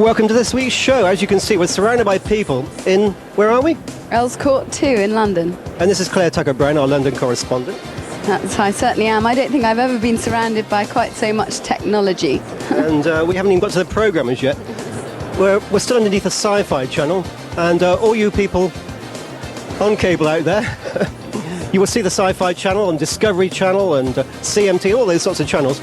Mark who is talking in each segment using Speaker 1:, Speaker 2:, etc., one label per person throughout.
Speaker 1: Welcome to this week's show. As you can see, we're surrounded by people in, where are we?
Speaker 2: Earl Court 2 in London.
Speaker 1: And this is Clare Tucker-Brown, our London correspondent.
Speaker 2: I certainly am. I don't think I've ever been surrounded by quite so much technology.
Speaker 1: And we haven't even got to the programmers yet. We're still underneath a sci-fi channel, and all you people on cable out there, you will see the sci-fi channel on Discovery Channel and CMT, all those sorts of channels.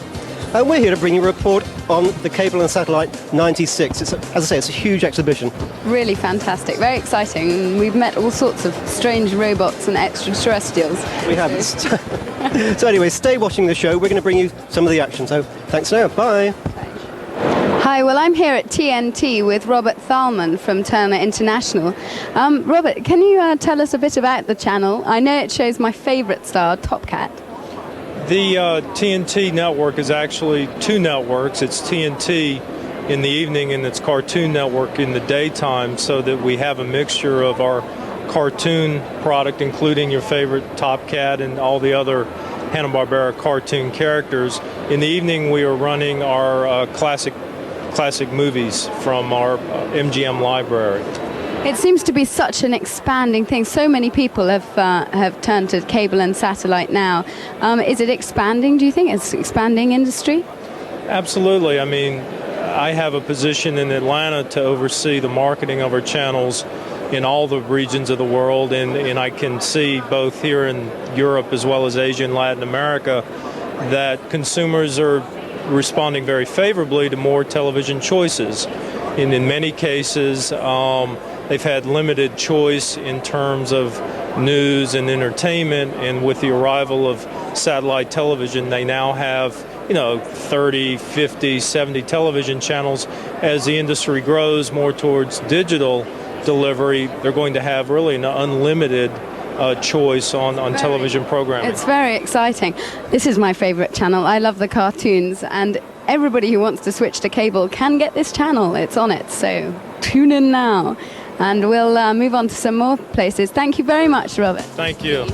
Speaker 1: And we're here to bring you a report on the Cable and Satellite 96. As I say, it's a huge exhibition.
Speaker 2: Really fantastic, very exciting. We've met all sorts of strange robots and extraterrestrials.
Speaker 1: We haven't. So anyway, stay watching the show. We're going to bring you some of the action. So thanks now. Bye.
Speaker 2: Hi, well, I'm here at TNT with Robert Thalman from Turner International. Robert, can you tell us a bit about the channel? I know it shows my favourite star, Top Cat.
Speaker 3: The TNT network is actually two networks. It's TNT in the evening and it's Cartoon Network in the daytime, so that we have a mixture of our cartoon product, including your favorite Top Cat and all the other Hanna-Barbera cartoon characters. In the evening, we are running our classic movies from our MGM library.
Speaker 2: It seems to be such an expanding thing. So many people have turned to cable and satellite now. Is it expanding, do you think? It's expanding industry?
Speaker 3: Absolutely. I mean, I have a position in Atlanta to oversee the marketing of our channels in all the regions of the world, and I can see both here in Europe as well as Asia and Latin America that consumers are responding very favorably to more television choices. And in many cases, they've had limited choice in terms of news and entertainment, and with the arrival of satellite television, they now have 30, 50, 70 television channels. As the industry grows more towards digital delivery, they're going to have really an unlimited choice on television programming.
Speaker 2: It's very exciting. This is my favorite channel. I love the cartoons, and everybody who wants to switch to cable can get this channel. It's on it, so tune in now. And we'll move on to some more places. Thank you very much, Robert.
Speaker 3: Thank you.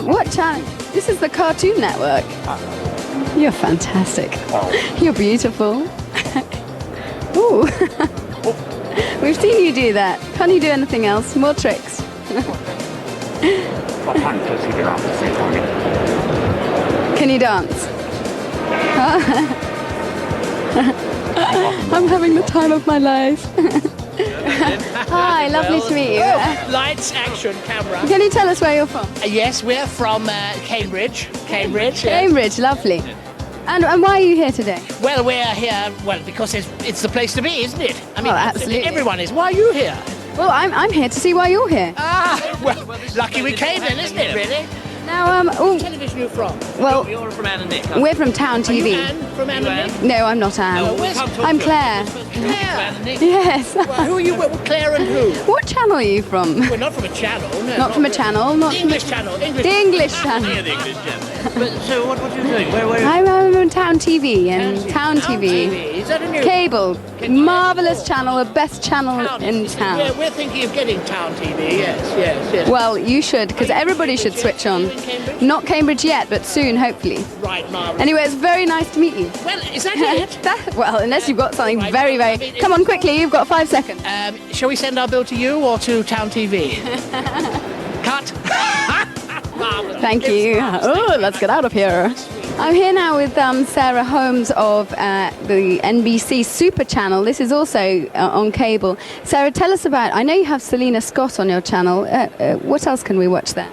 Speaker 2: What channel? This is the Cartoon Network. You're fantastic. You're beautiful. Ooh. We've seen you do that. Can't you do anything else? More tricks. Can you dance? I'm having the time of my life. Hi, lovely to meet you.
Speaker 4: Lights, action, camera.
Speaker 2: Can you tell us where you're from?
Speaker 4: Yes, we're from Cambridge. Cambridge,
Speaker 2: lovely. And why are you here today?
Speaker 4: Well, we're here, because it's the place to be, isn't it? I mean,
Speaker 2: absolutely.
Speaker 4: Everyone is. Why are you here?
Speaker 2: Well, I'm here to see why you're here.
Speaker 4: Well, lucky we came then, isn't it, really?
Speaker 2: Now,
Speaker 4: What television are you from?
Speaker 2: Well,
Speaker 5: You're from Anne and Nick.
Speaker 2: we're from Town TV.
Speaker 4: Are you Anne from Anne and Nick?
Speaker 2: No, I'm not Anne. I'm Claire.
Speaker 4: Claire.
Speaker 2: Yes.
Speaker 4: Well, who are you? Claire and who?
Speaker 2: What channel are you from?
Speaker 4: We're not from a channel, no.
Speaker 2: Not from a channel. Not
Speaker 4: The English channel.
Speaker 2: the English channel.
Speaker 5: The English channel. But so what are you doing? Where
Speaker 2: I'm on Town TV and Town TV.
Speaker 4: Is that a new
Speaker 2: Cable. Marvellous channel, the best channel in town.
Speaker 4: We're thinking of getting Town TV, yes.
Speaker 2: Well, you should, because everybody should switch on.
Speaker 4: Are you in Cambridge?
Speaker 2: Not Cambridge yet, but soon, hopefully.
Speaker 4: Right, marvellous.
Speaker 2: Anyway, it's very nice to meet you.
Speaker 4: Well, is that it?
Speaker 2: Well, unless you've got something
Speaker 4: Right,
Speaker 2: very,
Speaker 4: I
Speaker 2: very...
Speaker 4: mean,
Speaker 2: Come on, quickly, you've got 5 seconds.
Speaker 4: Shall we send our bill to you or to Town TV? Cut.
Speaker 2: Thank you. Oh, let's get out of here. I'm here now with Sarah Holmes of the NBC Super Channel. This is also on cable. Sarah, tell us about... I know you have Selena Scott on your channel. What else can we watch there?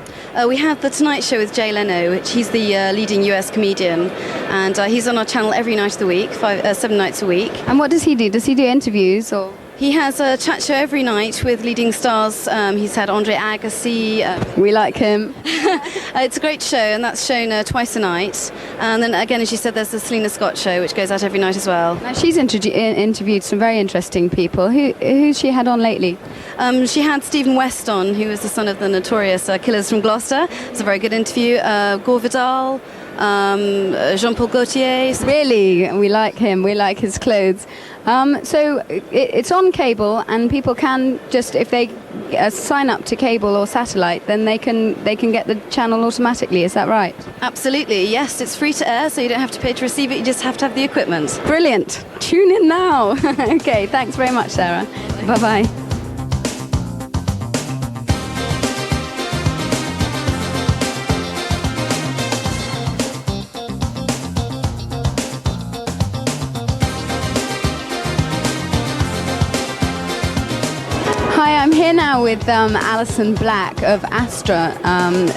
Speaker 6: We have The Tonight Show with Jay Leno, which he's the leading US comedian, and he's on our channel every night of the week, 7 nights a week.
Speaker 2: And what does he do? Does he do interviews or...?
Speaker 6: He has a chat show every night with leading stars. He's had Andre Agassi.
Speaker 2: We like him.
Speaker 6: It's a great show, and that's shown twice a night. And then again, as you said, there's the Selena Scott show, which goes out every night as well.
Speaker 2: Now, she's interviewed some very interesting people. Who's she had on lately?
Speaker 6: She had Stephen West on, who was the son of the notorious Killers from Gloucester. It's a very good interview. Gore Vidal, Jean-Paul Gaultier.
Speaker 2: Really, we like him. We like his clothes. So it's on cable, and people can just, if they sign up to cable or satellite, then they can get the channel automatically. Is that right?
Speaker 6: Absolutely, yes. It's free to air, so you don't have to pay to receive it. You just have to have the equipment.
Speaker 2: Brilliant. Tune in now. Okay, thanks very much, Sarah. Bye-bye. Hi, I'm here now with Alison Black of ASTRA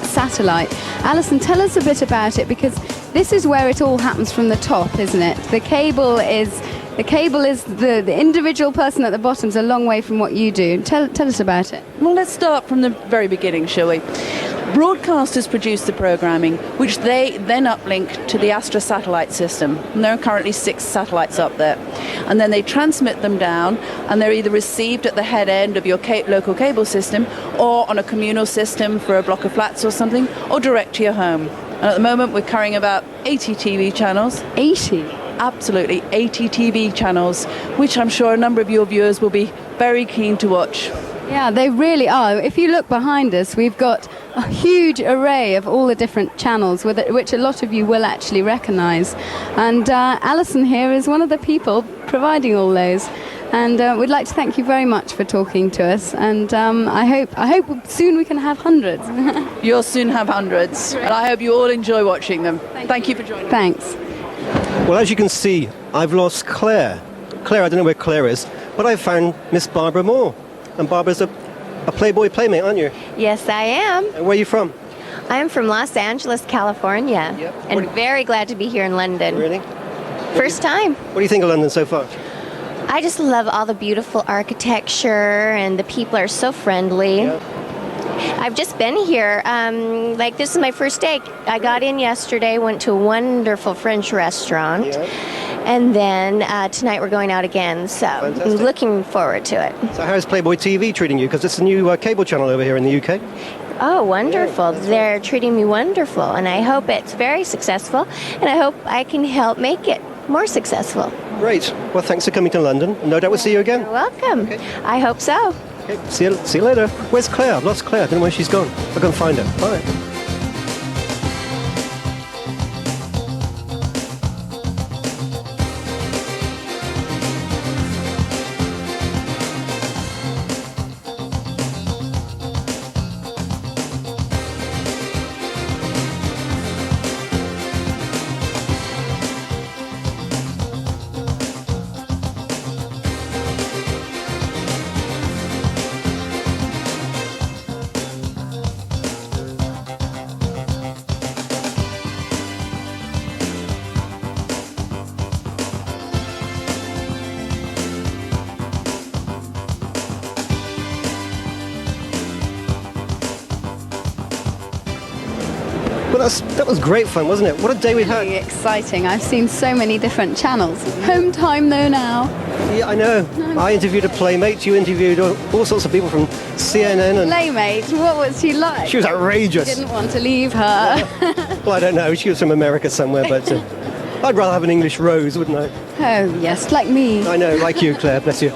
Speaker 2: Satellite. Alison, tell us a bit about it, because this is where it all happens from the top, isn't it? The cable is the individual person at the bottom is a long way from what you do. Tell us about it.
Speaker 7: Well, let's start from the very beginning, shall we? Broadcasters produce the programming, which they then uplink to the ASTRA satellite system. And there are currently 6 satellites up there. And then they transmit them down, and they're either received at the head end of your local cable system, or on a communal system for a block of flats or something, or direct to your home. And at the moment, we're carrying about 80 TV channels.
Speaker 2: 80?
Speaker 7: Absolutely, 80 TV channels, which I'm sure a number of your viewers will be very keen to watch.
Speaker 2: Yeah, they really are. If you look behind us, we've got a huge array of all the different channels, which a lot of you will actually recognise. And Alison here is one of the people providing all those. And we'd like to thank you very much for talking to us. And I hope soon we can have hundreds.
Speaker 7: You'll soon have hundreds. And I hope you all enjoy watching them. Thank you for joining.
Speaker 2: Thanks.
Speaker 1: Well, as you can see, I've lost Claire. Claire, I don't know where Claire is, but I found Miss Barbara Moore. And Barbara's a Playboy playmate, aren't you?
Speaker 8: Yes, I am.
Speaker 1: And where are you from?
Speaker 8: I'm from Los Angeles, California, and very glad to be here in London.
Speaker 1: Really?
Speaker 8: First time.
Speaker 1: What do you think of London so far?
Speaker 8: I just love all the beautiful architecture, and the people are so friendly.
Speaker 1: Yeah.
Speaker 8: I've just been here. This is my first day. I got in yesterday, went to a wonderful French restaurant.
Speaker 1: Yeah.
Speaker 8: And then tonight we're going out again, so
Speaker 1: Fantastic.
Speaker 8: I'm looking forward to it.
Speaker 1: So how's Playboy TV treating you? Because it's a new cable channel over here in the UK.
Speaker 8: Oh, wonderful. They're treating me wonderful, and I hope it's very successful, and I hope I can help make it more successful.
Speaker 1: Great. Well, thanks for coming to London. No doubt we'll see you again.
Speaker 8: You're welcome.
Speaker 1: Okay.
Speaker 8: I hope so.
Speaker 1: Okay. See you later. Where's Claire? I've lost Claire. I don't know where she's gone. I'll go and find her. Bye. Well, that was great fun, wasn't it? What a day we had.
Speaker 2: Really exciting. I've seen so many different channels. Home time though now.
Speaker 1: Yeah, I know. I interviewed a playmate. You interviewed all sorts of people from CNN. And
Speaker 2: Playmate, what was she like?
Speaker 1: she was outrageous.
Speaker 2: Didn't want to leave her.
Speaker 1: Well, I don't know. She was from America somewhere, but I'd rather have an English rose, wouldn't I?
Speaker 2: Oh yes, like me.
Speaker 1: I know, like you, Claire. Bless you.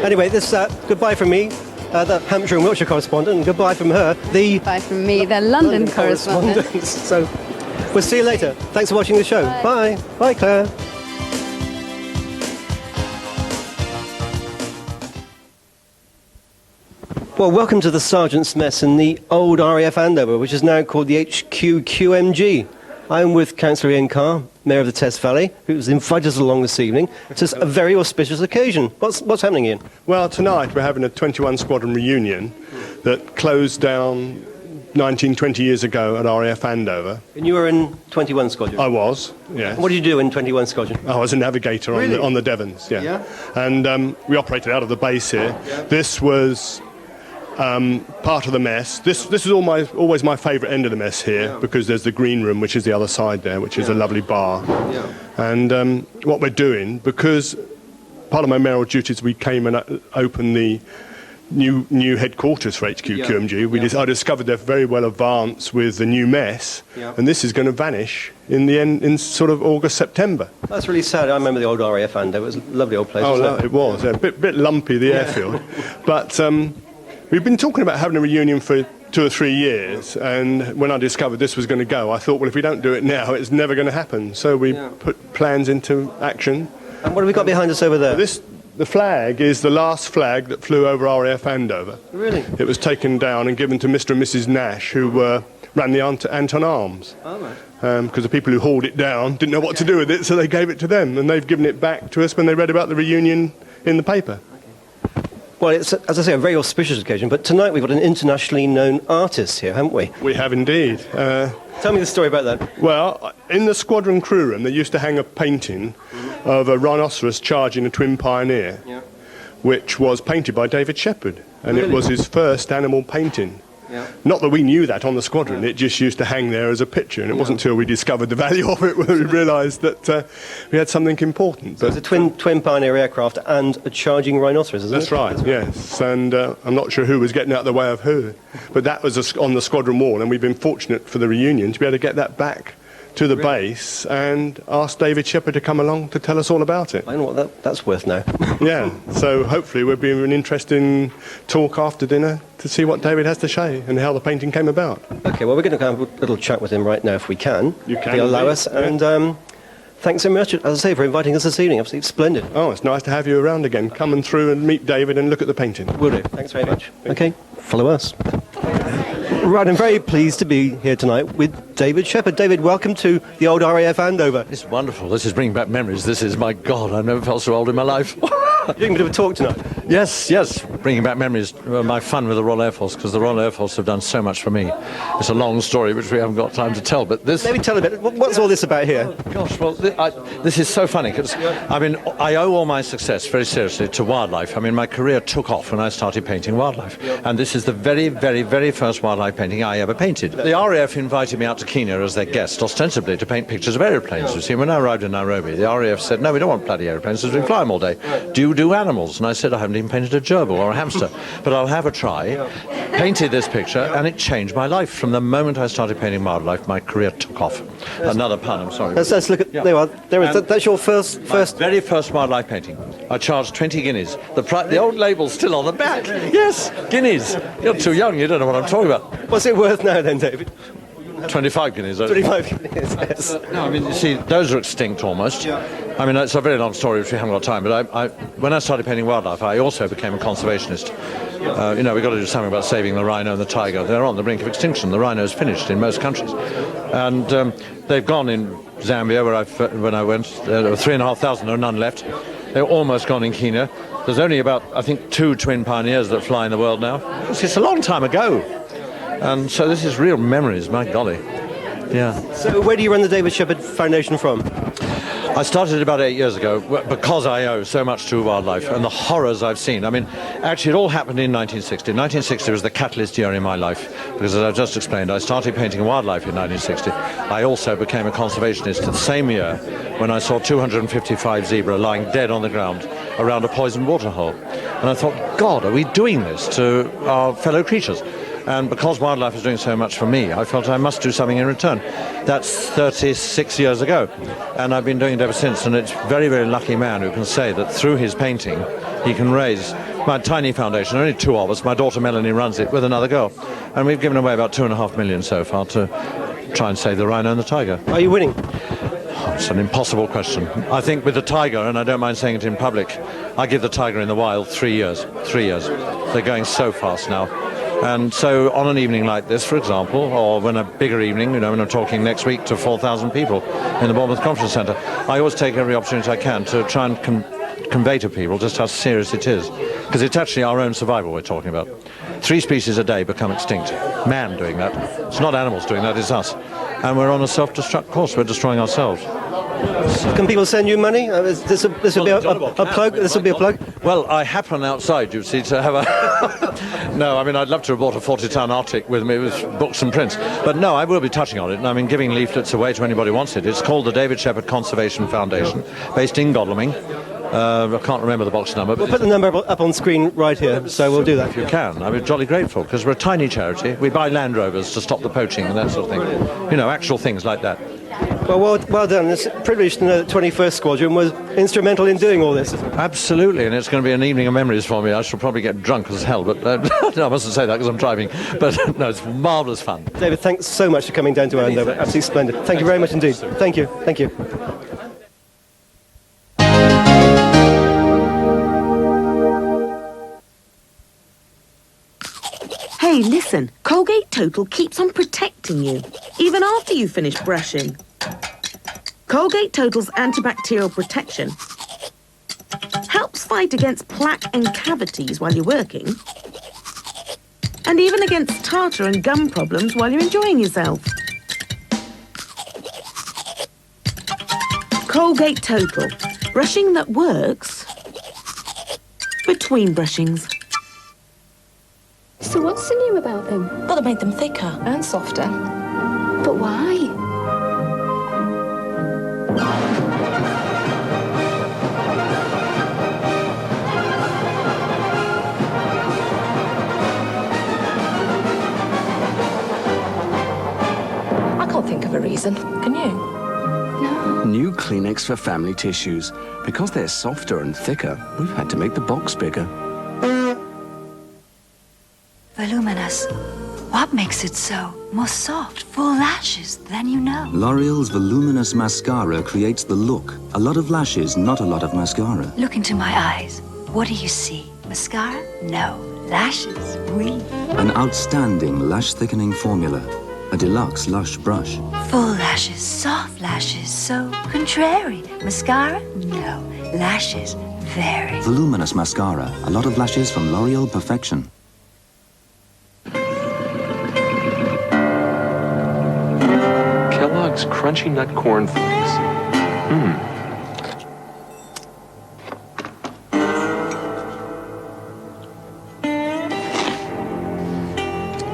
Speaker 1: Anyway, this goodbye from me, the Hampshire and Wiltshire correspondent, and goodbye from her, the
Speaker 2: Bye from me, the London correspondent.
Speaker 1: So we'll see you later. Thanks for watching the show. Bye. Bye, Claire. Well, welcome to the Sergeant's Mess in the old RAF Andover, which is now called the HQQMG. I'm with Councillor Ian Carr, Mayor of the Test Valley, who's invited us along this evening. It's a very auspicious occasion. What's happening, Ian?
Speaker 9: Well, tonight we're having a 21 Squadron reunion that closed down 19, 20 years ago at RAF Andover.
Speaker 1: And you were in 21 Squadron?
Speaker 9: I was, yes.
Speaker 1: What did you do in 21 Squadron?
Speaker 9: I was a navigator
Speaker 1: Really?
Speaker 9: on the Devons, yeah.
Speaker 1: Yeah?
Speaker 9: And we operated out of the base here.
Speaker 1: Yeah.
Speaker 9: This was part of the mess. This is always my favourite end of the mess here, because there's the green room, which is the other side there, which is a lovely bar.
Speaker 1: Yeah.
Speaker 9: And what we're doing, because part of my mayoral duties, we came and opened the new headquarters for HQQMG. I discovered they're very well advanced with the new mess, and this is going to vanish in sort of August, September.
Speaker 1: That's really sad. I remember the old RAF Andover. It was a lovely old place.
Speaker 9: Oh,
Speaker 1: wasn't
Speaker 9: no,
Speaker 1: it?
Speaker 9: it was. Yeah, a bit lumpy, the airfield. But we've been talking about having a reunion for 2 or 3 years, and when I discovered this was going to go, I thought, well, if we don't do it now, it's never going to happen. So we put plans into action.
Speaker 1: And what have we got behind us over there?
Speaker 9: The flag is the last flag that flew over RAF Andover.
Speaker 1: Really?
Speaker 9: It was taken down and given to Mr. and Mrs. Nash, who ran the Anton Arms.
Speaker 1: Oh, right.
Speaker 9: Because the people who hauled it down didn't know what to do with it, so they gave it to them, and they've given it back to us when they read about the reunion in the paper.
Speaker 1: Well, it's, as I say, a very auspicious occasion, but tonight we've got an internationally known artist here, haven't we?
Speaker 9: We have indeed.
Speaker 1: Tell me the story about that.
Speaker 9: Well, in the squadron crew room, they used to hang a painting of a rhinoceros charging a twin pioneer, which was painted by David Shepherd, and it was his first animal painting. Not that we knew that on the squadron, it just used to hang there as a picture, and it wasn't until we discovered the value of it when we realised that we had something important.
Speaker 1: So it's a twin Pioneer aircraft and a charging rhinoceros, isn't it?
Speaker 9: That's right, yes, and I'm not sure who was getting out of the way of who, but that was on the squadron wall, and we've been fortunate for the reunion to be able to get that back to the base and ask David Shepherd to come along to tell us all about it.
Speaker 1: I don't know what that's worth now.
Speaker 9: Yeah, so hopefully we'll be an interesting talk after dinner to see what David has to say and how the painting came about.
Speaker 1: Okay, well, we're going to have a little chat with him right now if we can.
Speaker 9: You can.
Speaker 1: If you allow
Speaker 9: indeed.
Speaker 1: us. And thanks so much, as I say, for inviting us this evening. Absolutely splendid.
Speaker 9: Oh, it's nice to have you around again. Come and through and meet David and look at the painting.
Speaker 1: Will do. Thanks very much. Okay, follow us. Right, I'm very pleased to be here tonight with David Shepherd. David, welcome to the old RAF Andover.
Speaker 10: It's wonderful. This is bringing back memories. This is, my God, I've never felt so old in my life.
Speaker 1: You're doing a bit of a talk tonight.
Speaker 10: Yes, bringing back memories. My fun with the Royal Air Force, because the Royal Air Force have done so much for me. It's a long story which we haven't got time to tell, but this...
Speaker 1: Maybe tell a bit. What's all this about here?
Speaker 10: Oh, gosh, well, this is so funny, because, I owe all my success, very seriously, to wildlife. I mean, my career took off when I started painting wildlife, and this is the very, very, very first wildlife painting I ever painted. The RAF invited me out to Kenya as their guest, ostensibly to paint pictures of aeroplanes. You see, when I arrived in Nairobi, the RAF said, no, we don't want bloody aeroplanes, because we fly them all day. Do you do animals? And I said, I haven't even painted a gerbil or a hamster, but I'll have a try. Painted this picture, and it changed my life. From the moment I started painting wildlife, my career took off. Another pun, I'm sorry.
Speaker 1: Let's look at... There you are. That's your first...
Speaker 10: Very first wildlife painting. I charged 20 guineas. The old label's still on the back. Yes, guineas. You're too young, you don't know what I'm talking about.
Speaker 1: What's it worth now then, David?
Speaker 10: 25 guineas.
Speaker 1: 25 guineas, yes.
Speaker 10: No, I mean, you see, those are extinct almost. I mean, it's a very long story which we haven't got time, but when I started painting wildlife, I also became a conservationist. We've got to do something about saving the rhino and the tiger. They're on the brink of extinction. The rhino's finished in most countries. And they've gone in Zambia, when I went. There were 3,500, there are none left. They're almost gone in Kenya. There's only about, I think, 2 twin pioneers that fly in the world now. It's a long time ago. And so this is real memories, my golly. Yeah.
Speaker 1: So where do you run the David Shepherd Foundation from?
Speaker 10: I started about 8 years ago because I owe so much to wildlife and the horrors I've seen. I mean, actually it all happened in 1960. 1960 was the catalyst year in my life because, as I've just explained, I started painting wildlife in 1960. I also became a conservationist the same year when I saw 255 zebra lying dead on the ground around a poisoned waterhole. And I thought, God, are we doing this to our fellow creatures? And because wildlife is doing so much for me, I felt I must do something in return. That's 36 years ago, and I've been doing it ever since, and it's a very, very lucky man who can say that through his painting, he can raise my tiny foundation, only 2 of us, my daughter Melanie runs it with another girl, and we've given away about 2.5 million so far to try and save the rhino and the tiger.
Speaker 1: Are you winning?
Speaker 10: It's an impossible question. I think with the tiger, and I don't mind saying it in public, I give the tiger in the wild 3 years. 3 years. They're going so fast now. And so on an evening like this, for example, or when a bigger evening, when I'm talking next week to 4,000 people in the Bournemouth Conference Centre, I always take every opportunity I can to try and convey to people just how serious it is. Because it's actually our own survival we're talking about. 3 species a day become extinct. Man doing that. It's not animals doing that, it's us. And we're on a self-destruct course. We're destroying ourselves.
Speaker 1: Can people send you money? This will be a plug. This will be a plug.
Speaker 10: Well, I happen outside, you see, to have a... No, I mean, I'd love to have brought a 40-ton Arctic with me with books and prints. But no, I will be touching on it, and I mean, giving leaflets away to anybody who wants it. It's called the David Shepherd Conservation Foundation, based in Godalming. I can't remember the box number. But
Speaker 1: we'll put the number up on screen right here, so we'll do that.
Speaker 10: If you can, I'd be jolly grateful, because we're a tiny charity. We buy Land Rovers to stop the poaching and that sort of thing. You know, actual things like that.
Speaker 1: Well done. It's a privilege to know that 21st Squadron was instrumental in doing all this.
Speaker 10: Absolutely, and it's going to be an evening of memories for me. I shall probably get drunk as hell, but no, I mustn't say that because I'm driving. But no, it's marvellous fun.
Speaker 1: David, thanks so much for coming down to Andover. Absolutely splendid. Thank you very much indeed. Thank you. Thank you.
Speaker 11: Hey, listen, Colgate Total keeps on protecting you, even after you finish brushing. Colgate Total's antibacterial protection helps fight against plaque and cavities while you're working, and even against tartar and gum problems while you're enjoying yourself. Colgate Total, brushing that works between brushings.
Speaker 2: So what's so new about them?
Speaker 11: Well, they made them thicker.
Speaker 2: And softer. But why?
Speaker 11: I can't think of a reason. Can you?
Speaker 2: No.
Speaker 12: New Kleenex for family tissues. Because they're softer and thicker, we've had to make the box bigger.
Speaker 13: Voluminous. What makes it so? More soft, full lashes than you know.
Speaker 14: L'Oreal's Voluminous Mascara creates the look. A lot of lashes, not a lot of mascara.
Speaker 13: Look into my eyes. What do you see? Mascara? No. Lashes? Oui.
Speaker 14: An outstanding lash-thickening formula. A deluxe Lush brush.
Speaker 13: Full lashes, soft lashes, so contrary. Mascara? No. Lashes? Very.
Speaker 14: Voluminous Mascara. A lot of lashes from L'Oreal Perfection.
Speaker 15: Kellogg's Crunchy Nut Corn Flakes.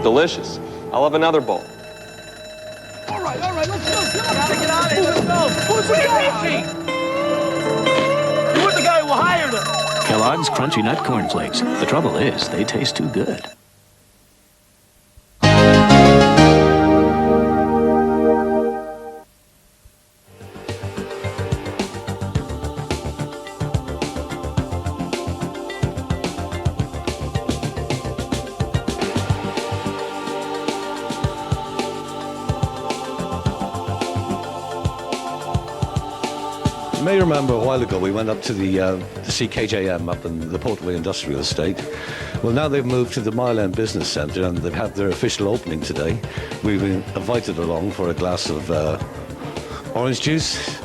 Speaker 15: Delicious. I'll have another bowl.
Speaker 5: All right, let's go. Gotta get out of here. Let's go. Who's the guy? Who's the guy who hired him?
Speaker 16: Kellogg's Crunchy Nut Corn Flakes. The trouble is, they taste too good.
Speaker 17: You may remember a while ago we went up to the CKJM up in the Portway Industrial Estate. Well, now they've moved to the Mile End Business Centre and they've had their official opening today. We've been invited along for a glass of orange juice.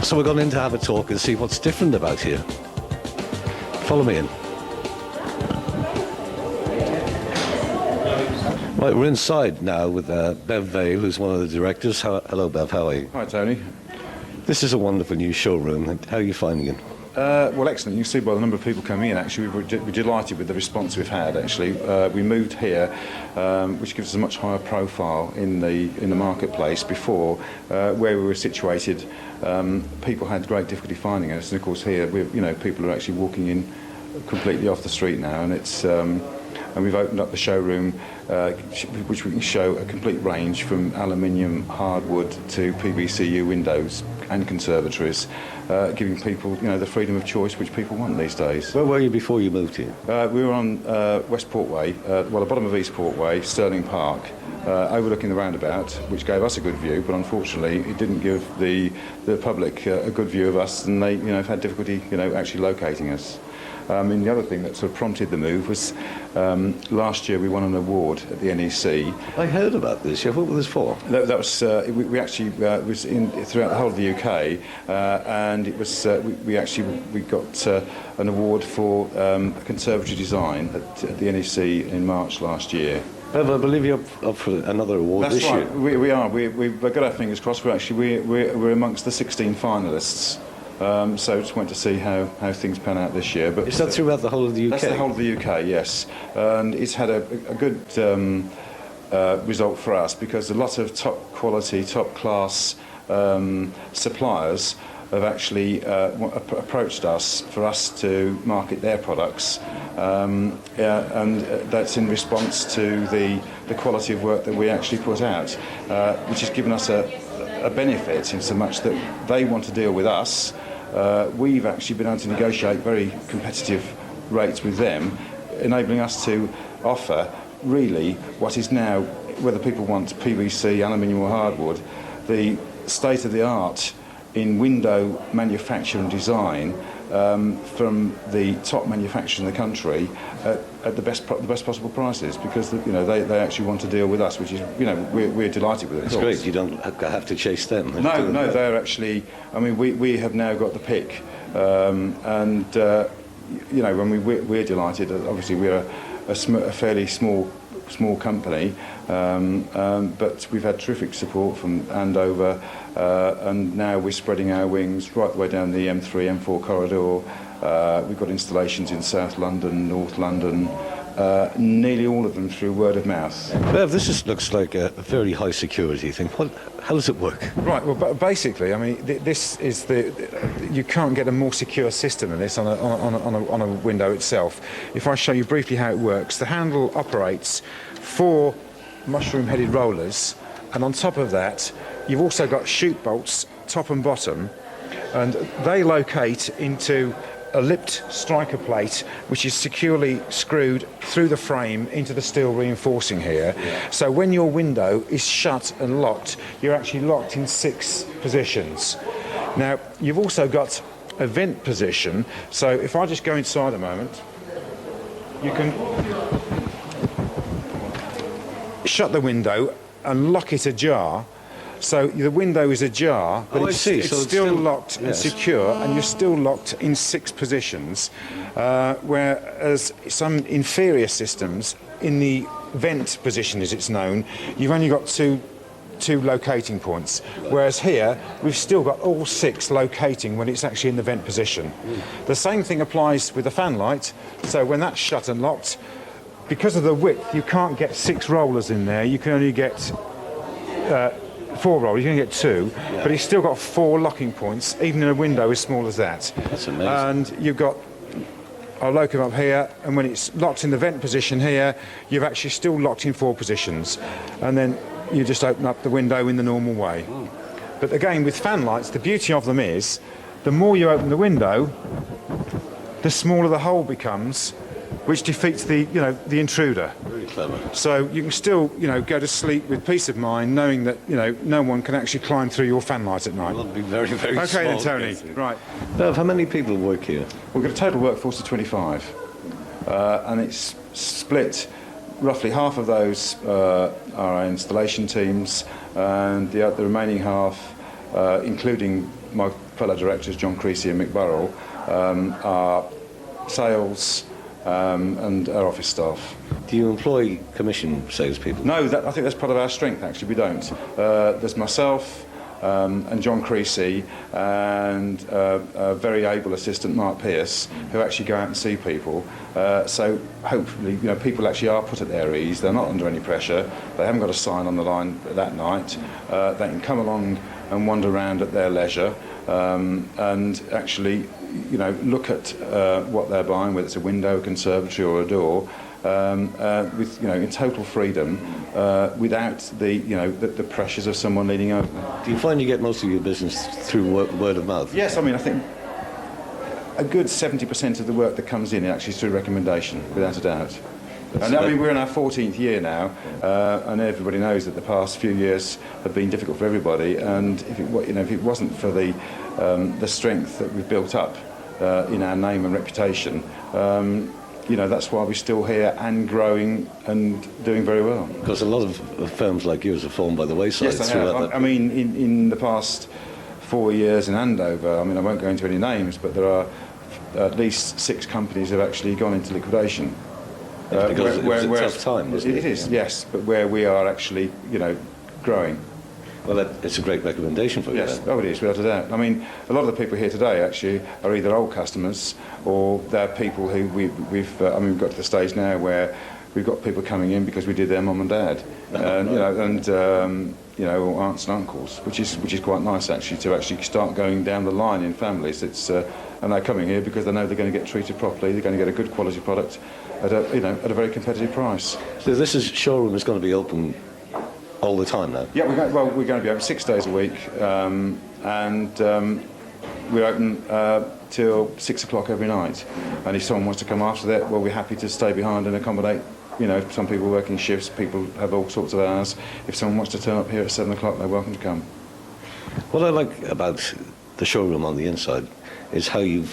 Speaker 17: So we're going in to have a talk and see what's different about here. Follow me in. Right, we're inside now with Bev Vale, who's one of the directors. Hello, Bev, how are you?
Speaker 18: Hi, Tony.
Speaker 17: This is a wonderful new showroom. How are you finding it?
Speaker 18: Well, excellent. You can see by the number of people coming in, actually, we're delighted with the response we've had, actually. We moved here, which gives us a much higher profile in the marketplace. Before, where we were situated, people had great difficulty finding us. And, of course, here, people are actually walking in completely off the street now, and it's... and we've opened up the showroom, which we can show a complete range from aluminium, hardwood to PVCU windows and conservatories, giving people, the freedom of choice which people want these days.
Speaker 17: Where were you before you moved here?
Speaker 18: We were on West Portway, the bottom of East Portway, Stirling Park, overlooking the roundabout, which gave us a good view, but unfortunately it didn't give the public a good view of us, and they, have had difficulty, actually locating us. The other thing that sort of prompted the move was last year we won an award at the NEC.
Speaker 17: I heard about this. What was this for?
Speaker 18: That was we actually was in throughout the whole of the UK, and it was we got an award for conservatory design at the NEC in March last year.
Speaker 17: I believe you're up for another award
Speaker 18: That's
Speaker 17: this
Speaker 18: right.
Speaker 17: year.
Speaker 18: We are. We've got our fingers crossed. We're amongst the 16 finalists. So just went to see how things pan out this year. But
Speaker 17: is that throughout the whole of the UK?
Speaker 18: That's the whole of the UK, yes. And it's had a good result for us because a lot of top quality, top class suppliers have actually approached us for us to market their products, and that's in response to the quality of work that we actually put out, which has given us a benefit in so much that they want to deal with us. We've actually been able to negotiate very competitive rates with them, enabling us to offer really what is now, whether people want PVC, aluminium or hardwood, the state-of-the-art in window manufacture and design from the top manufacturers in the country at the best possible prices, because they actually want to deal with us, which is we're delighted with it.
Speaker 17: It's great. You don't have to chase them.
Speaker 18: No, they're actually. I mean, we have now got the pick, and when we're delighted. Obviously, we're a fairly small company, but we've had terrific support from Andover, and now we're spreading our wings right the way down the M3, M4 corridor. We've got installations in South London, North London, nearly all of them through word of mouth.
Speaker 17: Bev, this just looks like a very high security thing. How does it work?
Speaker 18: Right, well, basically, I mean, this is you can't get a more secure system than this on a window itself. If I show you briefly how it works, the handle operates 4 mushroom-headed rollers, and on top of that, you've also got chute bolts, top and bottom, and they locate into a lipped striker plate which is securely screwed through the frame into the steel reinforcing here. Yeah. So when your window is shut and locked, you're actually locked in 6 positions. Now, you've also got a vent position, so if I just go inside a moment, you can shut the window and lock it ajar. So the window is ajar, but it's still locked and secure, and you're still locked in 6 positions, whereas some inferior systems, in the vent position as it's known, you've only got two locating points, whereas here we've still got all 6 locating when it's actually in the vent position. The same thing applies with the fan light, so when that's shut and locked, because of the width, you can't get 6 rollers in there, you can only get 4 rollers, you can get 2, but it's still got 4 locking points, even in a window as small as that.
Speaker 17: That's amazing.
Speaker 18: And you've got a locum up here, and when it's locked in the vent position here, you've actually still locked in 4 positions. And then you just open up the window in the normal way. Oh. But again, with fan lights, the beauty of them is, the more you open the window, the smaller the hole becomes, which defeats the intruder.
Speaker 17: Very clever.
Speaker 18: So you can still, go to sleep with peace of mind, knowing that, no one can actually climb through your fan light at night.
Speaker 17: Well, it'll be very, very small.
Speaker 18: Okay then, Tony. Right.
Speaker 17: Bev, how many people work here?
Speaker 18: We've got a total workforce of 25, and it's split. Roughly half of those are our installation teams, and the remaining half, including my fellow directors John Creasy and Mick Burrell, are sales and our office staff.
Speaker 17: Do you employ commission salespeople?
Speaker 18: No, I think that's part of our strength, actually. We don't. There's myself and John Creasy and a very able assistant, Mark Pearce, who actually go out and see people. So hopefully, people actually are put at their ease. They're not under any pressure. They haven't got a sign on the line that night. They can come along and wander around at their leisure and actually, look at what they're buying, whether it's a window, a conservatory or a door, with in total freedom, without the pressures of someone leaning over.
Speaker 17: Do you find you get most of your business through word of mouth?
Speaker 18: Yes, I think a good 70% of the work that comes in actually is through recommendation, without a doubt. And we're in our 14th year now, and everybody knows that the past few years have been difficult for everybody. And if it wasn't for the strength that we've built up in our name and reputation, That's why we're still here and growing and doing very well.
Speaker 17: Because a lot of firms like yours have fallen by the wayside.
Speaker 18: Yes, they have. I mean, in the past 4 years in Andover, I mean, I won't go into any names, but there are at least 6 companies that have actually gone into liquidation.
Speaker 17: Because it was a tough time, wasn't it?
Speaker 18: It is, yes, but where we are actually, growing.
Speaker 17: Well, it's a great recommendation for you.
Speaker 18: Yes, it is, without a doubt. I mean, a lot of the people here today actually are either old customers or they're people who we've got to the stage now where we've got people coming in because we did their mum and dad, or aunts and uncles, which is quite nice actually to actually start going down the line in families. And they're coming here because they know they're going to get treated properly, they're going to get a good quality product at a very competitive price.
Speaker 17: So this showroom is going to be open all the time now?
Speaker 18: Yeah, we're going to be open 6 days a week, and we open till 6 o'clock every night. And if someone wants to come after that, well, we're happy to stay behind and accommodate. Some people working shifts, people have all sorts of hours. If someone wants to turn up here at 7 o'clock, they're welcome to come.
Speaker 17: What I like about the showroom on the inside is how you've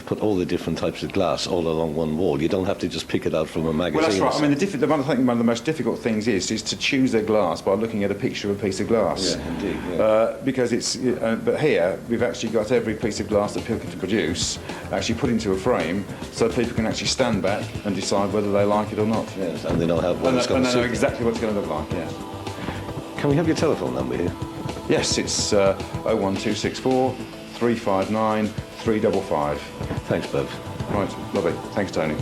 Speaker 17: put all the different types of glass all along one wall. You don't have to just pick it out from a magazine.
Speaker 18: Well, that's right. I mean, one of the most difficult things is to choose their glass by looking at a picture of a piece of glass.
Speaker 17: Yeah, indeed. Yeah.
Speaker 18: Because but here we've actually got every piece of glass that people can produce actually put into a frame, so people can actually stand back and decide whether they like it or not.
Speaker 17: Yes, and they know what it's going to
Speaker 18: know exactly what it's going to look like. Yeah.
Speaker 17: Can we have your telephone number here?
Speaker 18: Yes, it's 01264 359 355.
Speaker 17: Thanks, Bev.
Speaker 18: Right, lovely. Thanks, Tony.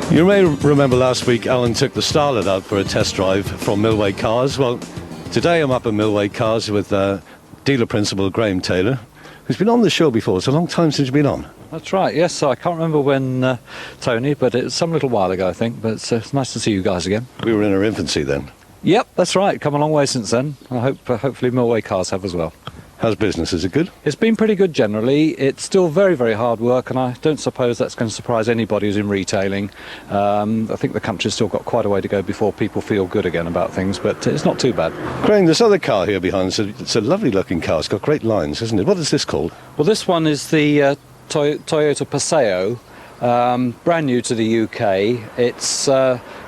Speaker 17: You may remember last week Alan took the Starlet out for a test drive from Millway Cars. Well, today I'm up at Millway Cars with dealer principal Graham Taylor, who's been on the show before. It's a long time since you've been on.
Speaker 19: That's right, yes. So I can't remember when, Tony, but it's some little while ago, I think. But it's nice to see you guys again.
Speaker 17: We were in our infancy then.
Speaker 19: Yep, that's right. Come a long way since then. I hope hopefully Millway Cars have as well.
Speaker 17: How's business? Is it good?
Speaker 19: It's been pretty good generally. It's still very, very hard work, and I don't suppose that's going to surprise anybody who's in retailing. I think the country's still got quite a way to go before people feel good again about things, but it's not too bad.
Speaker 17: Graham, this other car here behind us, it's a lovely looking car. It's got great lines, isn't it? What is this called?
Speaker 19: Well, this one is the Toyota Paseo. Brand new to the UK. It's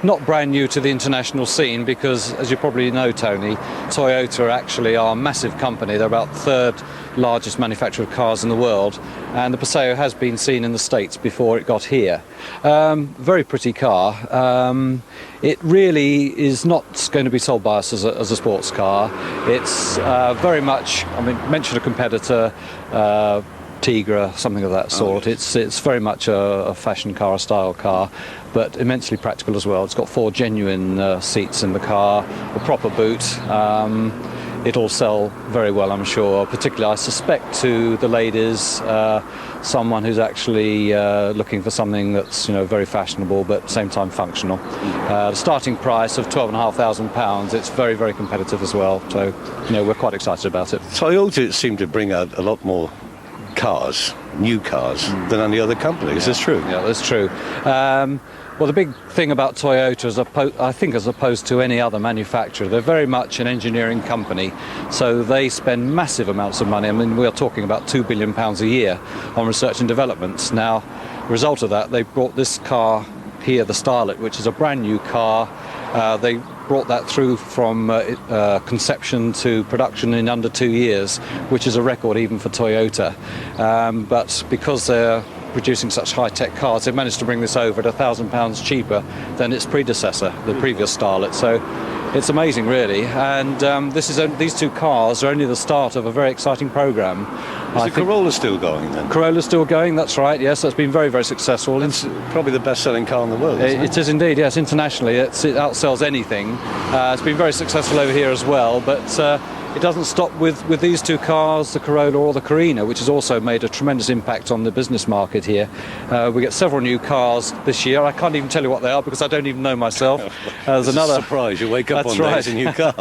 Speaker 19: not brand new to the international scene because, as you probably know, Tony, Toyota actually are a massive company. They're about the third largest manufacturer of cars in the world, and the Paseo has been seen in the States before it got here. Very pretty car. It really is not going to be sold by us as a sports car. It's very much, mention a competitor, Tigra, something of that sort. It's very much a fashion car, a style car, but immensely practical as well. It's got 4 genuine seats in the car, a proper boot. It'll sell very well, I'm sure, particularly I suspect to the ladies, someone who's actually looking for something that's very fashionable but at the same time functional. The starting price of £12,500, it's very, very competitive as well, so we're quite excited about it.
Speaker 17: Toyota seem to bring out a lot more cars, new cars, than any other company. Is this true?
Speaker 19: Yeah, that's true. Well, the big thing about Toyota, I think, as opposed to any other manufacturer, they're very much an engineering company, so they spend massive amounts of money. We are talking about £2 billion a year on research and development. Now, the result of that, they brought this car here, the Starlet, which is a brand new car. They brought that through from conception to production in under 2 years, which is a record even for Toyota. But because they're producing such high-tech cars, they've managed to bring this over at £1,000 cheaper than its predecessor, the previous Starlet. So it's amazing, really. And these 2 cars are only the start of a very exciting programme.
Speaker 17: Is the Corolla still going then?
Speaker 19: Corolla's still going, that's right, yes. That's been very, very successful.
Speaker 17: It's probably the best-selling car in the world, isn't it?
Speaker 19: It is indeed, yes. Internationally, it outsells anything. It's been very successful over here as well, but it doesn't stop with these two cars, the Corolla or the Carina, which has also made a tremendous impact on the business market here. We get several new cars this year. I can't even tell you what they are because I don't even know myself. There's another
Speaker 17: surprise. You wake up one day, it's a new car.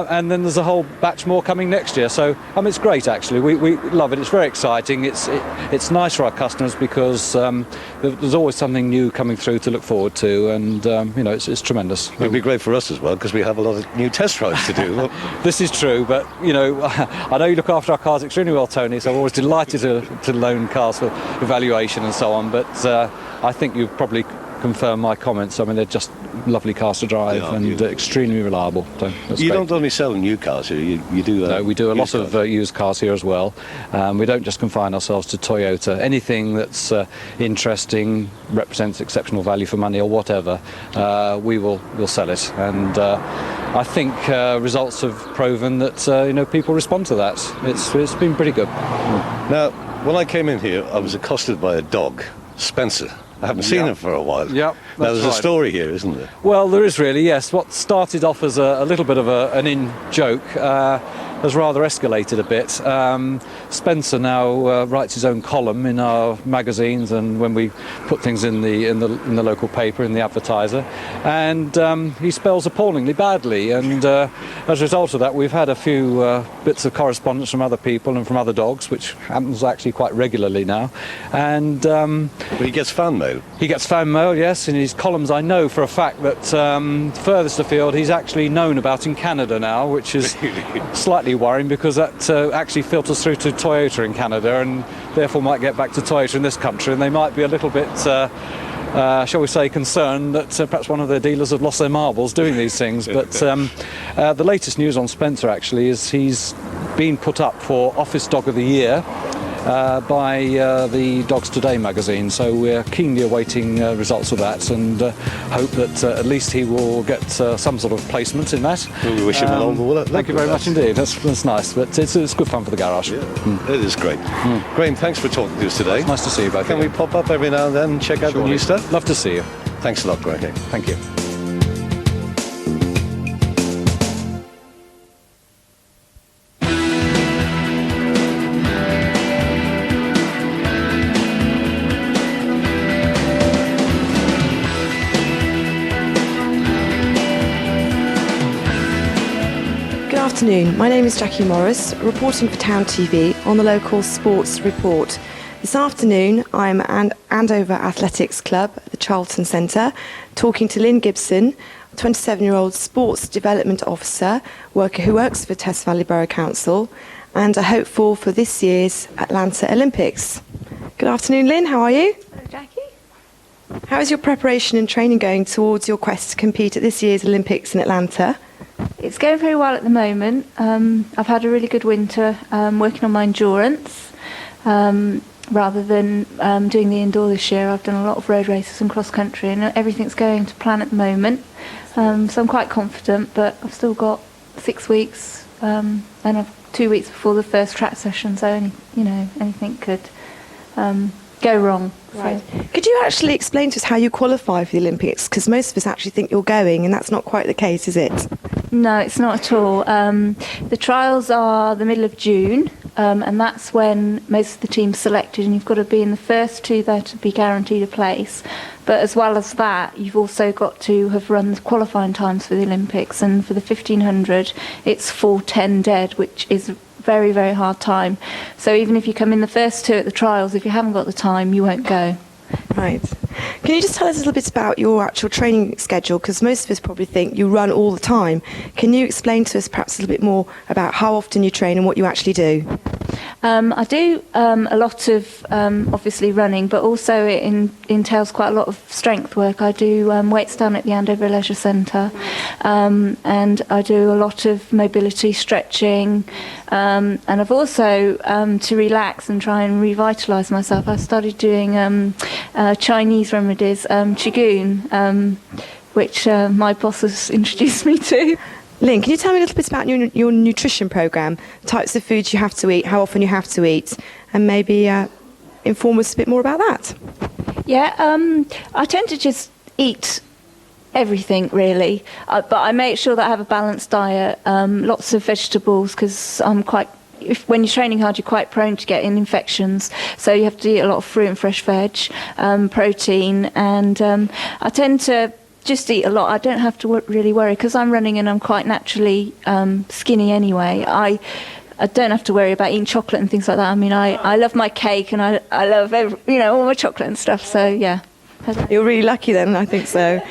Speaker 19: And then there's a whole batch more coming next year. So it's great actually. We love it. It's very exciting. It's nice for our customers because there's always something new coming through to look forward to, and it's tremendous.
Speaker 17: It'd be great for us as well because we have a lot of new test drives to do.
Speaker 19: This is true, but I know you look after our cars extremely well, Tony, so I'm always delighted to loan cars for evaluation and so on, but I think you've probably confirmed my comments. I mean, they're just lovely cars to drive and extremely reliable. So that's
Speaker 17: you
Speaker 19: great.
Speaker 17: don't only sell new cars here, you do...
Speaker 19: No, we do a lot of used cars here as well. We don't just confine ourselves to Toyota. Anything that's interesting, represents exceptional value for money or whatever, we'll sell it. And I think results have proven that people respond to that. It's been pretty good.
Speaker 17: Now, when I came in here, I was accosted by a dog, Spencer. I haven't seen him for a while.
Speaker 19: Yep,
Speaker 17: now, there's
Speaker 19: right.
Speaker 17: a story here, isn't there?
Speaker 19: Well, there is really, yes. What started off as a little bit of an in-joke has rather escalated a bit. Spencer now writes his own column in our magazines and when we put things in the local paper, in the Advertiser, and he spells appallingly badly. And as a result of that, we've had a few bits of correspondence from other people and from other dogs, which happens actually quite regularly now. And
Speaker 17: but he gets fan mail.
Speaker 19: He gets fan mail, yes. In his columns, I know for a fact that furthest afield he's actually known about in Canada now, which is slightly worrying because that actually filters through to Toyota in Canada and therefore might get back to Toyota in this country, and they might be a little bit shall we say concerned that perhaps one of their dealers have lost their marbles doing these things. But the latest news on Spencer actually is he's been put up for Office Dog of the Year by the Dogs Today magazine, so we're keenly awaiting results of that and hope that at least he will get some sort of placement in that.
Speaker 17: Well, we wish him a long luck.
Speaker 19: Thank you very much indeed. That's nice, but it's good fun for the garage.
Speaker 17: Yeah. It is great. Graham, thanks for talking to us today.
Speaker 19: It's nice to see you both.
Speaker 17: Can we pop up every now and then and check out the new stuff?
Speaker 19: Love to see you.
Speaker 17: Thanks a lot, Graham.
Speaker 19: Okay. Thank you.
Speaker 20: Good afternoon, my name is Jackie Morris, reporting for Town TV on the local sports report. This afternoon I'm at Andover Athletics Club at the Charlton Centre, talking to Lynn Gibson, a 27-year-old sports development officer who works for Test Valley Borough Council and a hopeful for this year's Atlanta Olympics. Good afternoon, Lynn, how are you?
Speaker 21: Hello, Jackie.
Speaker 20: How is your preparation and training going towards your quest to compete at this year's Olympics in Atlanta?
Speaker 21: It's going very well at the moment. I've had a really good winter working on my endurance. Rather than doing the indoor this year, I've done a lot of road races and cross country, and everything's going to plan at the moment. So I'm quite confident, but I've still got 6 weeks and I've 2 weeks before the first track session, so anything could go wrong.
Speaker 20: Right. Could you actually explain to us how you qualify for the Olympics? Because most of us actually think you're going, and that's not quite the case, is it?
Speaker 21: No, it's not at all. The trials are the middle of June, and that's when most of the team's selected, and you've got to be in the first two there to be guaranteed a place. But as well as that, you've also got to have run the qualifying times for the Olympics, and for the 1500, it's 4:10 dead, which is very, very hard time. So even if you come in the first two at the trials, if you haven't got the time, you won't go.
Speaker 20: Right. Can you just tell us a little bit about your actual training schedule? Because most of us probably think you run all the time. Can you explain to us perhaps a little bit more about how often you train and what you actually do?
Speaker 21: I do a lot of obviously running, but also it entails quite a lot of strength work. I do weights down at the Andover Leisure Centre, and I do a lot of mobility stretching, and I've also to relax and try and revitalise myself, I started doing Chinese remedies, qigong, which my boss has introduced me to.
Speaker 20: Lynn, can you tell me a little bit about your nutrition programme, types of foods you have to eat, how often you have to eat, and maybe inform us a bit more about that?
Speaker 21: Yeah, I tend to just eat everything really, but I make sure that I have a balanced diet, lots of vegetables, because I'm quite, when you're training hard, you're quite prone to getting infections, so you have to eat a lot of fruit and fresh veg, protein, and I tend to just eat a lot. I don't have to really worry, because I'm running and I'm quite naturally skinny anyway. I don't have to worry about eating chocolate and things like that. I mean, I love my cake, and I love all my chocolate and stuff, so yeah.
Speaker 20: You're really lucky then, I think so.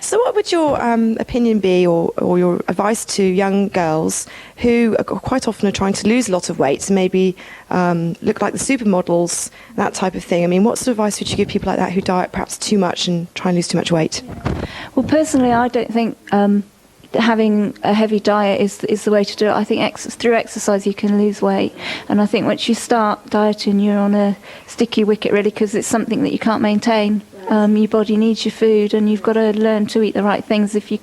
Speaker 20: So what would your opinion be, or your advice to young girls who are quite often are trying to lose a lot of weight, and maybe look like the supermodels, that type of thing? I mean, what sort of advice would you give people like that who diet perhaps too much and try and lose too much weight?
Speaker 21: Well, personally, I don't think having a heavy diet is the way to do it. I think through exercise you can lose weight, and I think once you start dieting you're on a sticky wicket really, because it's something that you can't maintain. Your body needs your food, and you've got to learn to eat the right things. If you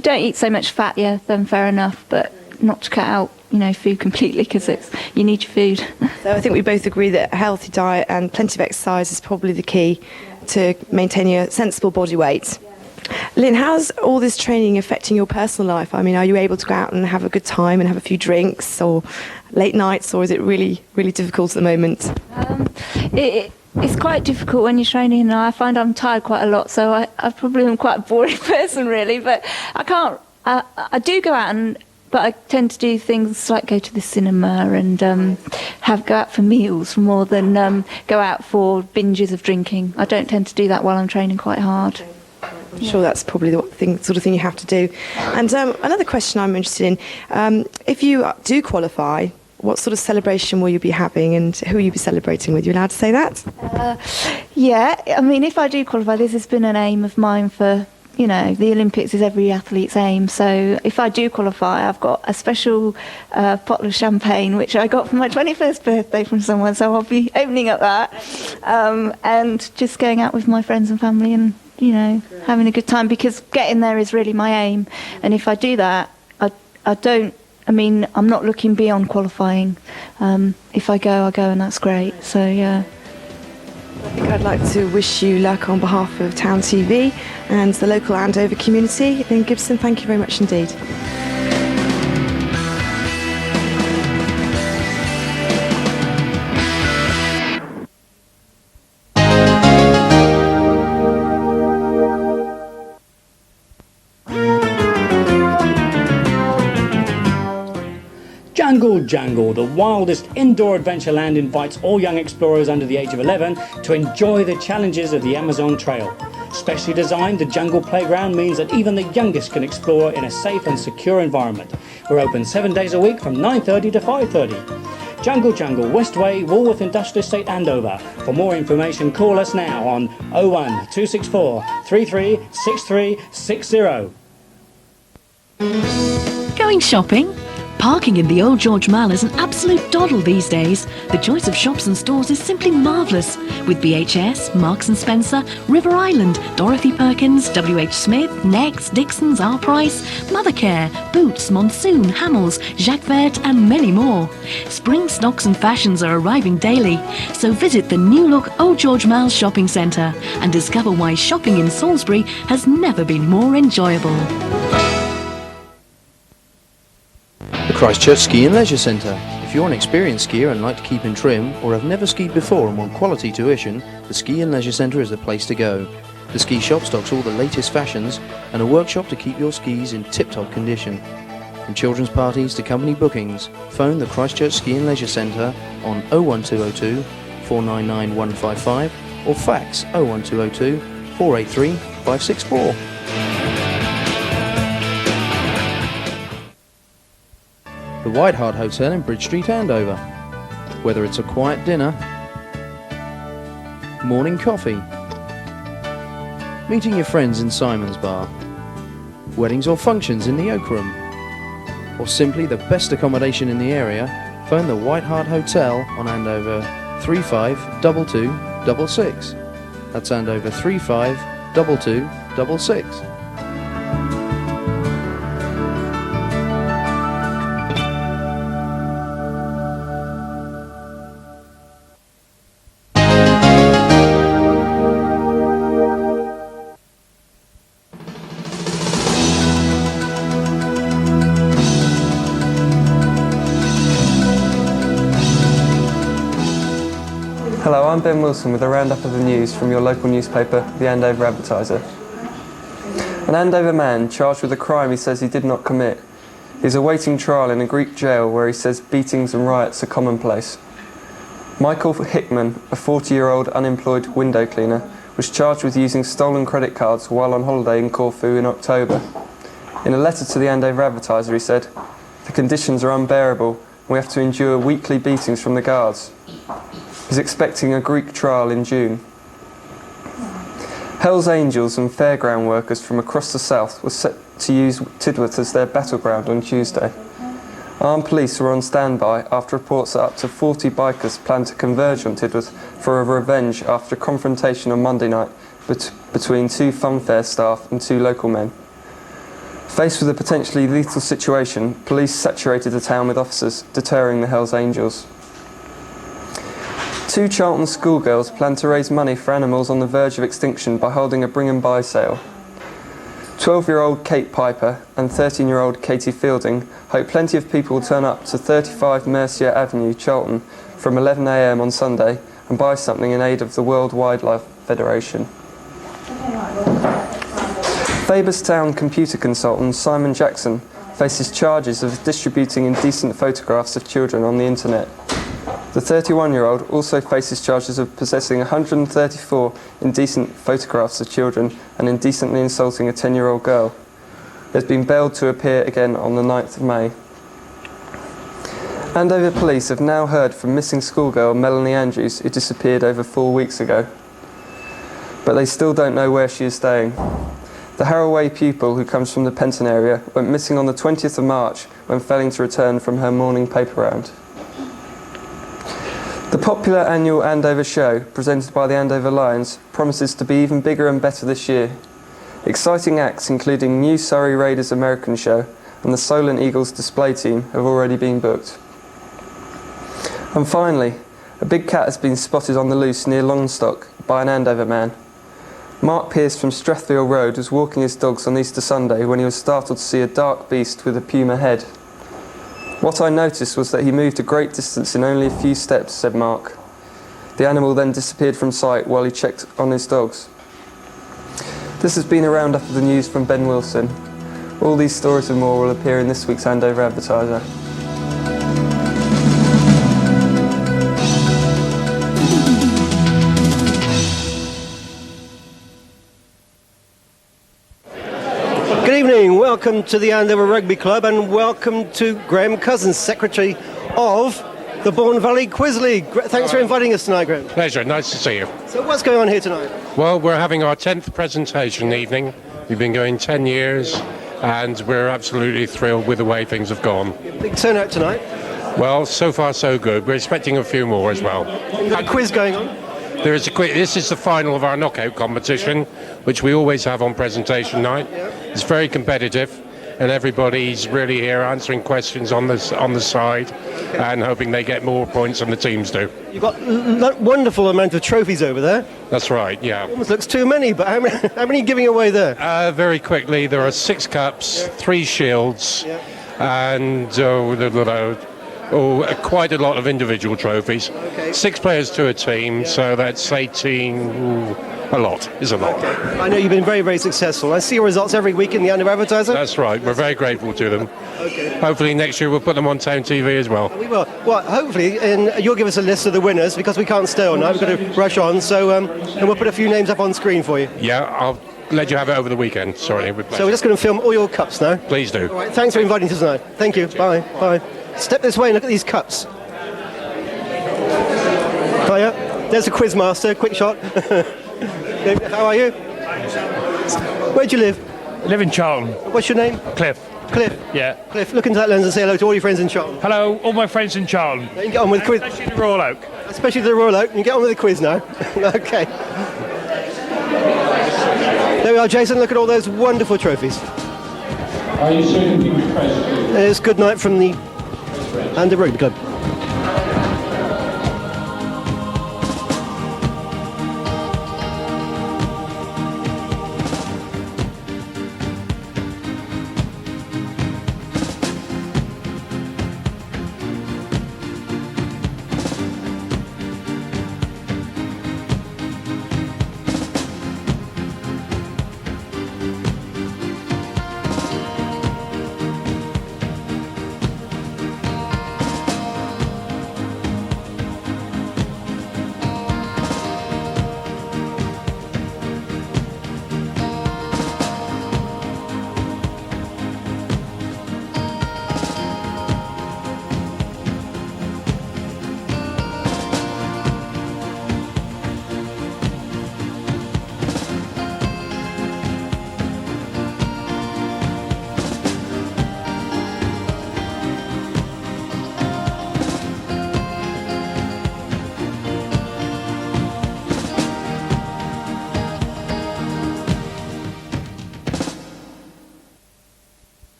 Speaker 21: don't eat so much fat, yeah, then fair enough, but not to cut out food completely, because you need your food.
Speaker 20: So I think we both agree that a healthy diet and plenty of exercise is probably the key to maintaining a sensible body weight. Lynn, how's all this training affecting your personal life? I mean, are you able to go out and have a good time and have a few drinks or late nights, or is it really, really difficult at the moment?
Speaker 21: It's quite difficult when you're training, and I find I'm tired quite a lot, so I probably am quite a boring person really, but I can't, I do go out, but I tend to do things like go to the cinema and go out for meals more than go out for binges of drinking. I don't tend to do that while I'm training quite hard.
Speaker 20: I'm sure that's probably the sort of thing you have to do. And another question I'm interested in, if you do qualify, what sort of celebration will you be having, and who will you be celebrating with? You allowed to say that?
Speaker 21: Yeah, I mean, if I do qualify, this has been an aim of mine for, the Olympics is every athlete's aim. So if I do qualify, I've got a special bottle of champagne, which I got for my 21st birthday from someone, so I'll be opening up that and just going out with my friends and family and, having a good time, because getting there is really my aim. And if I do that, I'm not looking beyond qualifying. If I go, and that's great. So, yeah.
Speaker 20: I think I'd like to wish you luck on behalf of Town TV and the local Andover community. Lynn Gibson, thank you very much indeed.
Speaker 3: Jungle Jangle, the wildest indoor adventure land, invites all young explorers under the age of 11 to enjoy the challenges of the Amazon Trail. Specially designed, the Jungle Playground means that even the youngest can explore in a safe and secure environment. We're open 7 days a week from 9:30 to 5:30. Jungle Jungle, Westway, Woolworth Industrial Estate, Andover. For more information, call us now on 01 264 33 6360.
Speaker 22: Going shopping? Parking in the Old George Mall is an absolute doddle these days. The choice of shops and stores is simply marvellous, with BHS, Marks & Spencer, River Island, Dorothy Perkins, WH Smith, Next, Dixon's, R Price, Mothercare, Boots, Monsoon, Hamels, Jacques Vert and many more. Spring stocks and fashions are arriving daily, so visit the new look Old George Mall shopping centre and discover why shopping in Salisbury has never been more enjoyable.
Speaker 23: The Christchurch Ski and Leisure Centre. If you're an experienced skier and like to keep in trim, or have never skied before and want quality tuition, the Ski and Leisure Centre is the place to go. The ski shop stocks all the latest fashions and a workshop to keep your skis in tip-top condition. From children's parties to company bookings, phone the Christchurch Ski and Leisure Centre on 01202 499 155 or fax 01202 483 564. The White Hart Hotel in Bridge Street, Andover. Whether it's a quiet dinner, morning coffee, meeting your friends in Simon's Bar, weddings or functions in the Oak Room, or simply the best accommodation in the area, phone the White Hart Hotel on Andover 352266. That's Andover 352266.
Speaker 4: Hello, I'm Ben Wilson with a roundup of the news from your local newspaper, the Andover Advertiser. An Andover man charged with a crime he says he did not commit is awaiting trial in a Greek jail where he says beatings and riots are commonplace. Michael Hickman, a 40-year-old unemployed window cleaner, was charged with using stolen credit cards while on holiday in Corfu in October. In a letter to the Andover Advertiser, he said, "The conditions are unbearable. We have to endure weekly beatings from the guards." He's expecting a Greek trial in June. Hells Angels and fairground workers from across the south were set to use Tidworth as their battleground on Tuesday. Armed police were on standby after reports that up to 40 bikers planned to converge on Tidworth for a revenge after a confrontation on Monday night between two funfair staff and two local men. Faced with a potentially lethal situation, police saturated the town with officers, deterring the Hells Angels. Two Charlton schoolgirls plan to raise money for animals on the verge of extinction by holding a bring and buy sale. 12-year-old Kate Piper and 13-year-old Katie Fielding hope plenty of people will turn up to 35 Mercier Avenue, Charlton, from 11 a.m. on Sunday and buy something in aid of the World Wildlife Federation. Faberstown computer consultant Simon Jackson faces charges of distributing indecent photographs of children on the internet. The 31-year-old also faces charges of possessing 134 indecent photographs of children and indecently insulting a 10-year-old girl. He has been bailed to appear again on the 9th of May. Andover police have now heard from missing schoolgirl Melanie Andrews, who disappeared over 4 weeks ago. But they still don't know where she is staying. The Harroway pupil, who comes from the Penton area, went missing on the 20th of March when failing to return from her morning paper round. The popular annual Andover show, presented by the Andover Lions, promises to be even bigger and better this year. Exciting acts including new Surrey Raiders American show and the Solent Eagles display team have already been booked. And finally, a big cat has been spotted on the loose near Longstock by an Andover man. Mark Pearce from Strathfield Road was walking his dogs on Easter Sunday when he was startled to see a dark beast with a puma head. "What I noticed was that he moved a great distance in only a few steps," said Mark. The animal then disappeared from sight while he checked on his dogs. This has been a roundup of the news from Ben Wilson. All these stories and more will appear in this week's Andover Advertiser.
Speaker 1: Good evening, welcome to the Andover Rugby Club and welcome to Graham Cousins, Secretary of the Bourne Valley Quiz League. Thanks for inviting us tonight, Graham.
Speaker 6: Pleasure, nice to see you.
Speaker 1: So what's going on here tonight?
Speaker 6: Well, we're having our 10th presentation evening. We've been going 10 years and we're absolutely thrilled with the way things have gone.
Speaker 1: Big turnout tonight.
Speaker 6: Well, so far so good. We're expecting a few more as well.
Speaker 1: You've got a quiz going on?
Speaker 6: There is a quiz. This is the final of our knockout competition, which we always have on presentation night. It's very competitive, and everybody's really here answering questions on the side, and hoping they get more points than the teams do.
Speaker 1: You've got wonderful amount of trophies over there.
Speaker 6: That's right. Yeah.
Speaker 1: Almost looks too many, but how many are you giving away there?
Speaker 6: Very quickly, there are 6 cups, 3 shields, and quite a lot of individual trophies. 6 players to a team, so that's 18. A lot is a lot.
Speaker 1: Okay. I know you've been very, very successful. I see your results every week in the Andover Advertiser.
Speaker 6: That's right. We're very grateful to them.
Speaker 1: Okay.
Speaker 6: Hopefully next year we'll put them on town TV as well.
Speaker 1: We will. Well, hopefully, and you'll give us a list of the winners because we can't stay all night. We've got to rush on. So, and we'll put a few names up on screen for you.
Speaker 6: Yeah, I'll let you have it over the weekend. Sorry.
Speaker 1: So we're just going to film all your cups now.
Speaker 6: Please do.
Speaker 1: All right. Thanks for inviting us tonight. Thank you. Bye. Bye. Step this way and look at these cups. Hiya. There's a quiz master. Quick shot. How are you? Where do you live?
Speaker 7: I live in Charlton.
Speaker 1: What's your name?
Speaker 7: Cliff.
Speaker 1: Cliff?
Speaker 7: Yeah.
Speaker 1: Cliff, look into that lens and say hello to all your friends in Charlton.
Speaker 7: Hello, all my friends in Charlton.
Speaker 1: You can get on with the quiz.
Speaker 7: Especially the Royal Oak.
Speaker 1: Especially the Royal Oak. You can get on with the quiz now. Okay. There we are, Jason. Look at all those wonderful trophies.
Speaker 6: Are you soon to be president?
Speaker 1: It's good night from the Andover Rugby Club.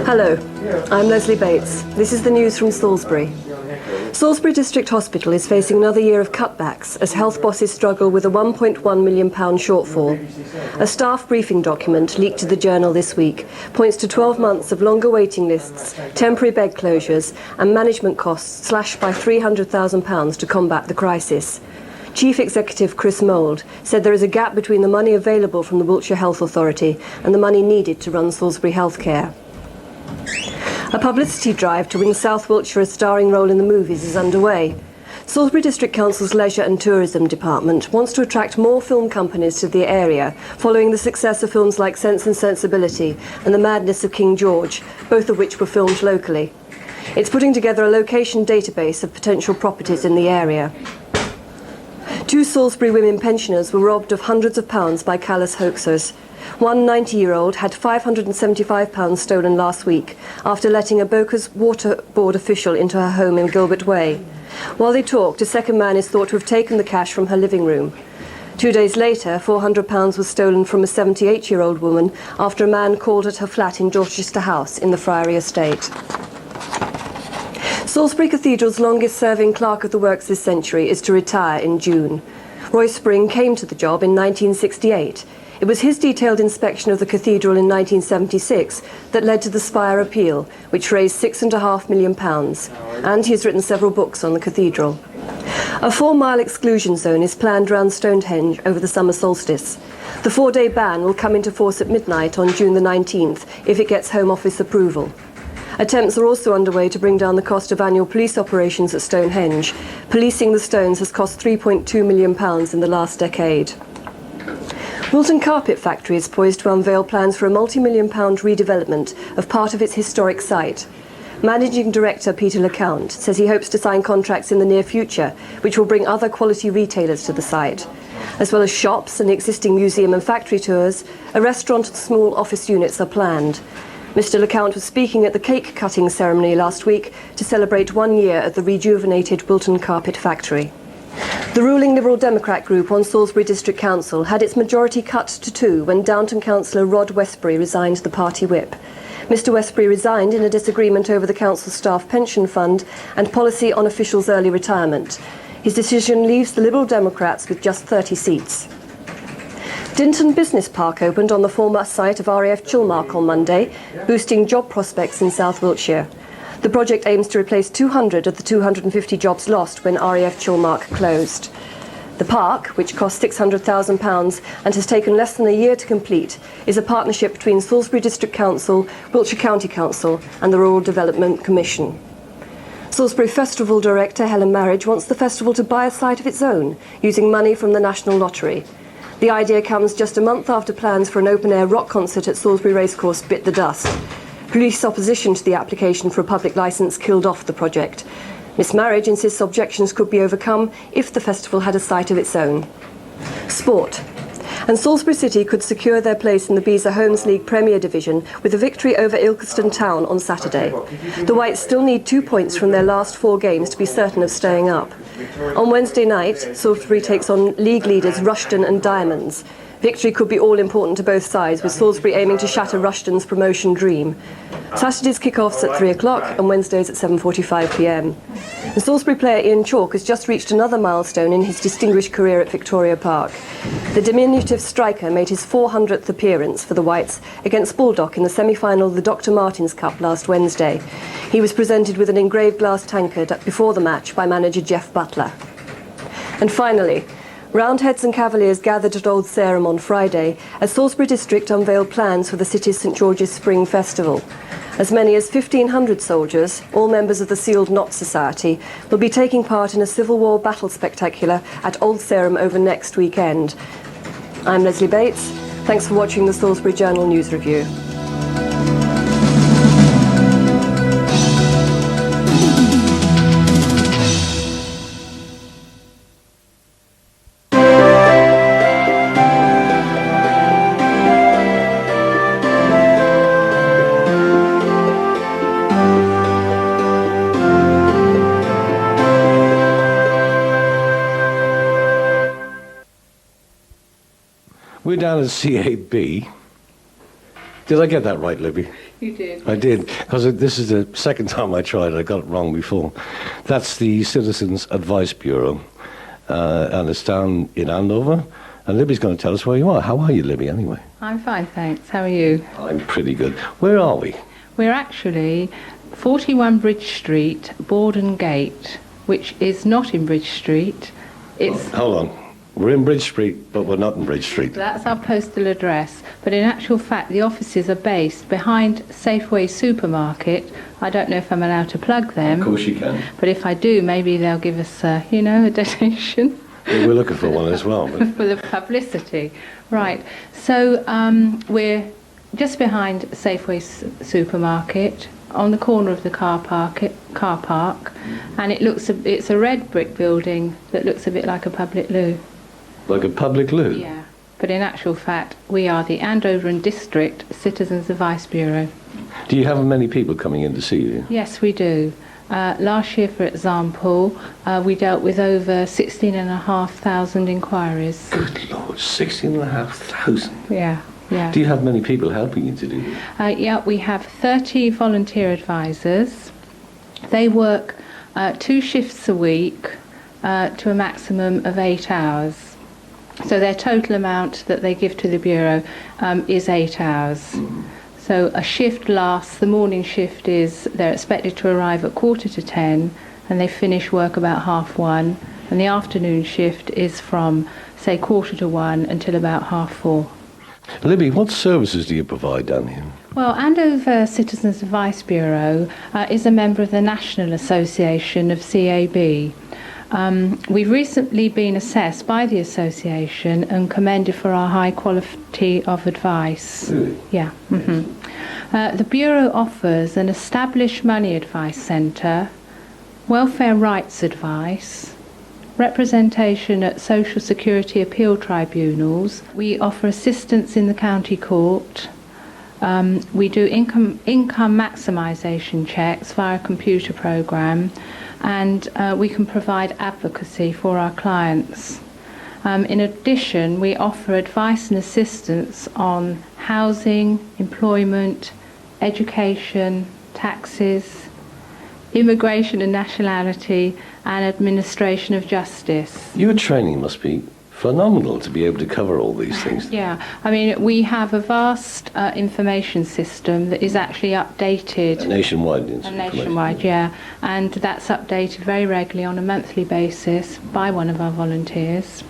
Speaker 8: Hello, I'm Leslie Bates. This is the news from Salisbury. Salisbury District Hospital is facing another year of cutbacks as health bosses struggle with a £1.1 million shortfall. A staff briefing document leaked to the Journal this week points to 12 months of longer waiting lists, temporary bed closures and management costs slashed by £300,000 to combat the crisis. Chief Executive Chris Mould said there is a gap between the money available from the Wiltshire Health Authority and the money needed to run Salisbury Healthcare. A publicity drive to win South Wiltshire a starring role in the movies is underway. Salisbury District Council's Leisure and Tourism Department wants to attract more film companies to the area, following the success of films like Sense and Sensibility and The Madness of King George, both of which were filmed locally. It's putting together a location database of potential properties in the area. 2 Salisbury women pensioners were robbed of hundreds of pounds by callous hoaxers. One 90-year-old had £575 stolen last week after letting a Boca's water board official into her home in Gilbert Way. While they talked, a second man is thought to have taken the cash from her living room. 2 days later, £400 was stolen from a 78-year-old woman after a man called at her flat in Dorchester House in the Friary Estate. Salisbury Cathedral's longest-serving clerk of the works this century is to retire in June. Roy Spring came to the job in 1968. It was his detailed inspection of the cathedral in 1976 that led to the Spire Appeal, which raised £6.5 million, and he has written several books on the cathedral. A 4-mile exclusion zone is planned around Stonehenge over the summer solstice. The 4-day ban will come into force at midnight on June the 19th if it gets Home Office approval. Attempts are also underway to bring down the cost of annual police operations at Stonehenge. Policing the stones has cost £3.2 million in the last decade. Wilton Carpet Factory is poised to unveil plans for a multi-million-pound redevelopment of part of its historic site. Managing Director Peter LeCount says he hopes to sign contracts in the near future, which will bring other quality retailers to the site. As well as shops and existing museum and factory tours, a restaurant and small office units are planned. Mr. LeCount was speaking at the cake-cutting ceremony last week to celebrate 1 year at the rejuvenated Wilton Carpet Factory. The ruling Liberal Democrat group on Salisbury District Council had its majority cut to 2 when Downton councillor Rod Westbury resigned the party whip. Mr. Westbury resigned in a disagreement over the council staff pension fund and policy on officials' early retirement. His decision leaves the Liberal Democrats with just 30 seats. Dinton Business Park opened on the former site of RAF Chilmark on Monday, boosting job prospects in South Wiltshire. The project aims to replace 200 of the 250 jobs lost when RAF Chilmark closed. The park, which cost £600,000 and has taken less than a year to complete, is a partnership between Salisbury District Council, Wiltshire County Council and the Rural Development Commission. Salisbury Festival Director Helen Marriage wants the festival to buy a site of its own, using money from the National Lottery. The idea comes just a month after plans for an open-air rock concert at Salisbury Racecourse bit the dust. Police opposition to the application for a public licence killed off the project. Miss Marriage insists objections could be overcome if the festival had a site of its own. Sport. And Salisbury City could secure their place in the Beezer Holmes League Premier Division with a victory over Ilkeston Town on Saturday. The Whites still need 2 points from their last 4 games to be certain of staying up. On Wednesday night, Salisbury takes on league leaders Rushden and Diamonds. Victory could be all-important to both sides, with Salisbury aiming to shatter Rushden's promotion dream. Saturday's kick-offs at 3 o'clock and Wednesdays at 7:45pm. And Salisbury player Ian Chalk has just reached another milestone in his distinguished career at Victoria Park. The diminutive striker made his 400th appearance for the Whites against Baldock in the semi-final of the Dr. Martins Cup last Wednesday. He was presented with an engraved glass tankard before the match by manager Jeff Butler. And finally, Roundheads and Cavaliers gathered at Old Sarum on Friday as Salisbury District unveiled plans for the city's St George's Spring Festival. As many as 1,500 soldiers, all members of the Sealed Knot Society, will be taking part in a Civil War battle spectacular at Old Sarum over next weekend. I'm Leslie Bates. Thanks for watching the Salisbury Journal News Review.
Speaker 17: We're down at CAB, Did I get that right, Libby?
Speaker 21: You did.
Speaker 17: I did, because this is the second time I tried. I got it wrong before. That's the Citizens Advice Bureau, and it's down in Andover. And Libby's going to tell us where you are. How are you, Libby, anyway?
Speaker 21: I'm fine, thanks. How are you?
Speaker 17: I'm pretty good. Where are we?
Speaker 21: We're actually 41 Bridge Street, Borden Gate, which is not in Bridge Street. It's
Speaker 17: Hold on. We're in Bridge Street, but we're not in Bridge Street.
Speaker 21: That's our postal address. But in actual fact, the offices are based behind Safeway Supermarket. I don't know if I'm allowed to plug them.
Speaker 17: Of course you can.
Speaker 21: But if I do, maybe they'll give us, a donation.
Speaker 17: We're looking for one as well. But
Speaker 21: For the publicity. Right. So we're just behind Safeway Supermarket, on the corner of the car park, and it's a red brick building that looks a bit like a public loo.
Speaker 17: Like a public loo?
Speaker 21: Yeah. But in actual fact, we are the Andover and District Citizens Advice Bureau.
Speaker 17: do you have many people coming in to see you?
Speaker 21: Yes, we do. Last year, for example, we dealt with over 16,500 inquiries.
Speaker 17: Good Lord, 16,500?
Speaker 21: Yeah, yeah.
Speaker 17: Do you have many people helping you to do this?
Speaker 21: Yeah, we have 30 volunteer advisors. They work 2 shifts a week to a maximum of 8 hours. So their total amount that they give to the Bureau is 8 hours. So a shift lasts, the morning shift is, they're expected to arrive at 10:15 and they finish work about 1:30, and the afternoon shift is from, say, 1:45 until about 4:30.
Speaker 17: Libby, what services do you provide down here?
Speaker 21: Well, Andover Citizens Advice Bureau is a member of the National Association of CAB. We've recently been assessed by the association and commended for our high quality of advice.
Speaker 17: Really?
Speaker 21: Yeah. The Bureau offers an established money advice centre, welfare rights advice, representation at social security appeal tribunals. We offer assistance in the county court. We do income maximisation checks via a computer programme, and we can provide advocacy for our clients. In addition, we offer advice and assistance on housing, employment, education, taxes, immigration and nationality, and administration of justice.
Speaker 17: Your training must be phenomenal to be able to cover all these things.
Speaker 21: Yeah, I mean, we have a vast information system that is actually updated.
Speaker 17: Nationwide.
Speaker 21: Nationwide, yeah. And that's updated very regularly on a monthly basis by one of our volunteers.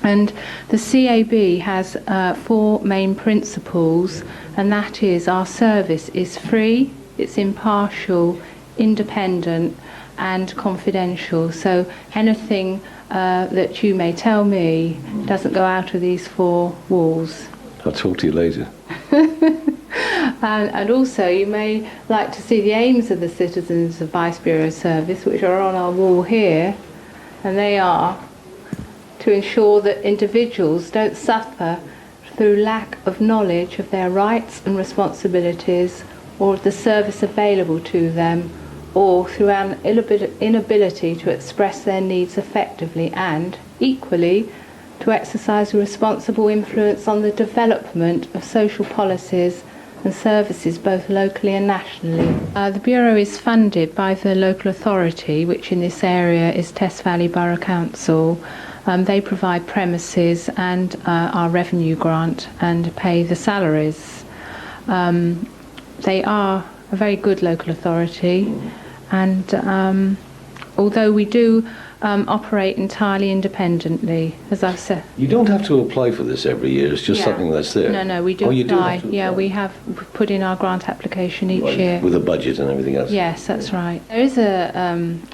Speaker 21: And the CAB has 4 main principles, and that is our service is free, it's impartial, independent, and confidential. So anything that you may tell me doesn't go out of these 4 walls.
Speaker 17: I'll talk to you later.
Speaker 21: And also, you may like to see the aims of the Citizens Advice Bureau service, which are on our wall here, and they are to ensure that individuals don't suffer through lack of knowledge of their rights and responsibilities or of the service available to them, or through an inability to express their needs effectively, and, equally, to exercise a responsible influence on the development of social policies and services both locally and nationally. The Bureau is funded by the local authority, which in this area is Test Valley Borough Council. They provide premises and our revenue grant and pay the salaries. They are a very good local authority, and although we do operate entirely independently, as I've said.
Speaker 17: You don't have to apply for this every year, it's just something that's there.
Speaker 21: No, we do apply. Yeah, we have put in our grant application each year.
Speaker 17: With a budget and everything else?
Speaker 21: Yes, that's right. There is a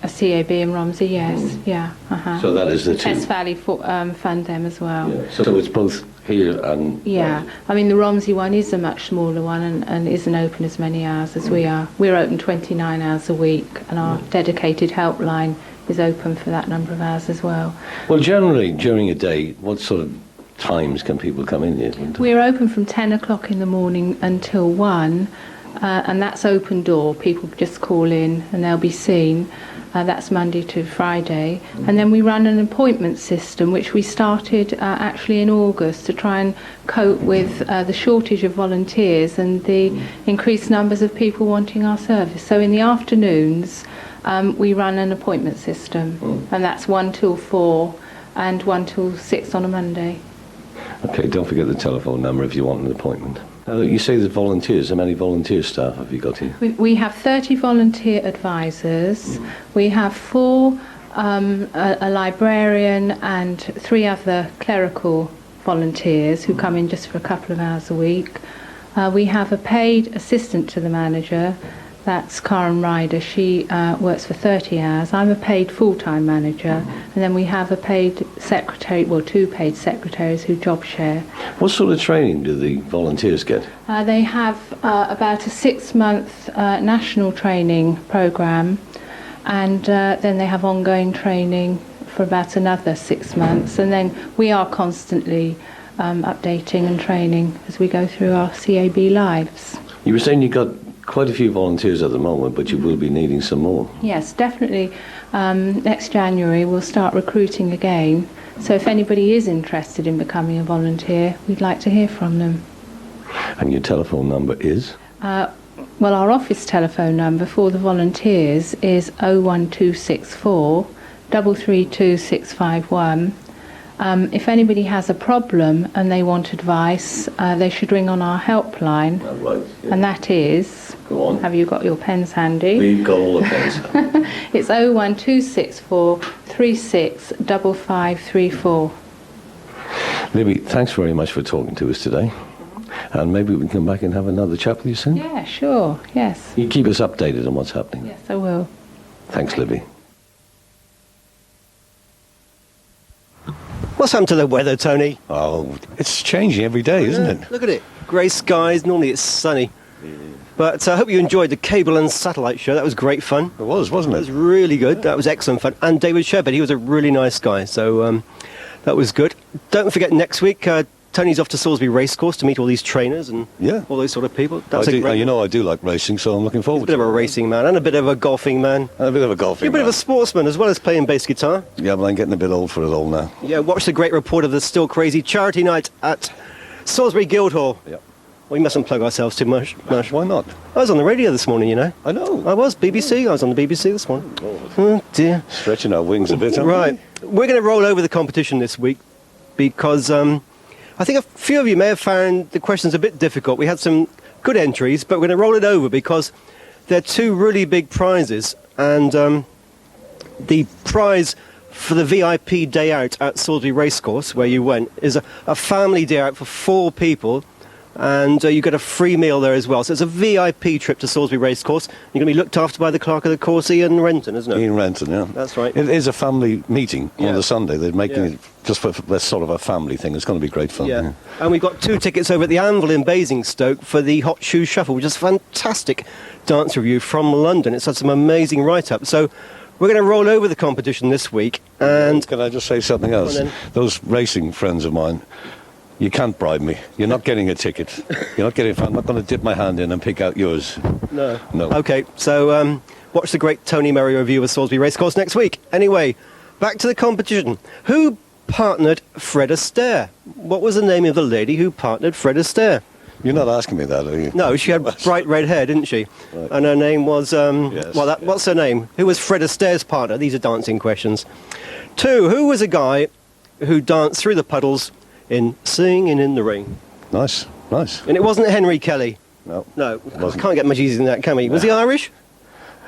Speaker 21: CAB in Romsey, yes, yeah.
Speaker 17: So that is the two?
Speaker 21: Test Valley fund them as well.
Speaker 17: Yeah. So it's both here and...
Speaker 21: Yeah, I mean the Romsey one is a much smaller one and isn't open as many hours as we are. We're open 29 hours a week, and our dedicated helpline is open for that number of hours as well.
Speaker 17: Well, generally, during a day, what sort of times can people come in here?
Speaker 21: We're open from 10 o'clock in the morning until 1, and that's open door. People just call in and they'll be seen.
Speaker 9: That's Monday to Friday. And then we run an appointment system, which we started actually in August to try and cope with the shortage of volunteers and the increased numbers of people wanting our service. So in the afternoons, we run an appointment system, and that's 1 till 4 and 1 till 6 on a Monday.
Speaker 17: Okay, don't forget the telephone number if you want an appointment. You say there's volunteers. How many volunteer staff have you got here?
Speaker 9: We have 30 volunteer advisors. We have 4, a librarian and 3 other clerical volunteers who come in just for a couple of hours a week. We have a paid assistant to the manager. That's Karen Ryder. She works for 30 hours. I'm a paid full-time manager. And then we have a paid secretary, well, 2 paid secretaries who job share.
Speaker 17: What sort of training do the volunteers get?
Speaker 9: They have about a 6-month national training programme, and then they have ongoing training for about another 6 months. And then we are constantly updating and training as we go through our CAB lives.
Speaker 17: You were saying you got quite a few volunteers at the moment, but you will be needing some more.
Speaker 9: Yes, definitely. Next January we'll start recruiting again. So if anybody is interested in becoming a volunteer, we'd like to hear from them.
Speaker 17: And your telephone number is?
Speaker 9: Well, our office telephone number for the volunteers is 01264 332 651. If anybody has a problem and they want advice, they should ring on our helpline.
Speaker 17: Right, yeah.
Speaker 9: And that is...
Speaker 17: Go on.
Speaker 9: Have you got your pens handy?
Speaker 17: We've got all the pens.
Speaker 9: It's 01264 36 5534.
Speaker 17: Libby, thanks very much for talking to us today. And maybe we can come back and have another chat with you soon?
Speaker 9: Yeah, sure, yes.
Speaker 17: You keep us updated on what's happening.
Speaker 9: Yes, I will.
Speaker 17: Thanks, Libby.
Speaker 1: What's happened to the weather, Tony?
Speaker 17: Oh, it's changing every day, isn't it?
Speaker 1: Look at it. Grey skies. Normally it's sunny. But I hope you enjoyed the cable and satellite show. That was great fun.
Speaker 17: It was, wasn't it?
Speaker 1: It was really good. That was excellent fun. And David Shepherd, he was a really nice guy. So that was good. Don't forget, next week, Tony's off to Salisbury Racecourse to meet all these trainers and all those sort of people. That's
Speaker 17: I do like racing, so I'm looking forward to it.
Speaker 1: A bit of a racing man and a bit of a golfing man.
Speaker 17: And a bit of a golfing
Speaker 1: You're a bit of a sportsman as well as playing bass guitar.
Speaker 17: Yeah, but I'm getting a bit old for it all now.
Speaker 1: Yeah, watch the great report of the Still Crazy charity night at Salisbury Guildhall.
Speaker 17: Yep.
Speaker 1: We mustn't plug ourselves too much.
Speaker 17: Why not?
Speaker 1: I was on the radio this morning, you know.
Speaker 17: I know.
Speaker 1: I was, BBC. I was on the BBC this morning. Oh, dear.
Speaker 17: Stretching our wings a bit, aren't we?
Speaker 1: Right. We're going to roll over the competition this week because I think a few of you may have found the questions a bit difficult. We had some good entries, but we're going to roll it over because they're 2 really big prizes. And the prize for the VIP day out at Salisbury Racecourse, where you went, is a family day out for 4 people. And you get a free meal there as well. So it's a VIP trip to Salisbury Racecourse. You're going to be looked after by the clerk of the course, Ian Renton, isn't it?
Speaker 17: Ian Renton, yeah.
Speaker 1: That's right.
Speaker 17: It is a family meeting on the Sunday. They're making it just for this sort of a family thing. It's going to be great fun.
Speaker 1: Yeah. And we've got 2 tickets over at the Anvil in Basingstoke for the Hot Shoe Shuffle, which is a fantastic dance review from London. It's had some amazing write-ups. So we're going to roll over the competition this week. And
Speaker 17: can I just say something else? Those racing friends of mine, you can't bribe me. You're not getting a ticket. You're not getting. I'm not going to dip my hand in and pick out yours.
Speaker 1: No.
Speaker 17: No.
Speaker 1: Okay, so watch the great Tony Murray review of Salisbury Racecourse next week. Anyway, back to the competition. Who partnered Fred Astaire? What was the name of the lady who partnered Fred Astaire?
Speaker 17: You're not asking me that, are you?
Speaker 1: No, she had bright red hair, didn't she? Right. And her name was... what's her name? Who was Fred Astaire's partner? These are dancing questions. 2, who was a guy who danced through the puddles in Singing in the Rain?
Speaker 17: Nice, nice.
Speaker 1: And it wasn't Henry Kelly.
Speaker 17: No.
Speaker 1: No, can't get much easier than that, can we? Was he Irish?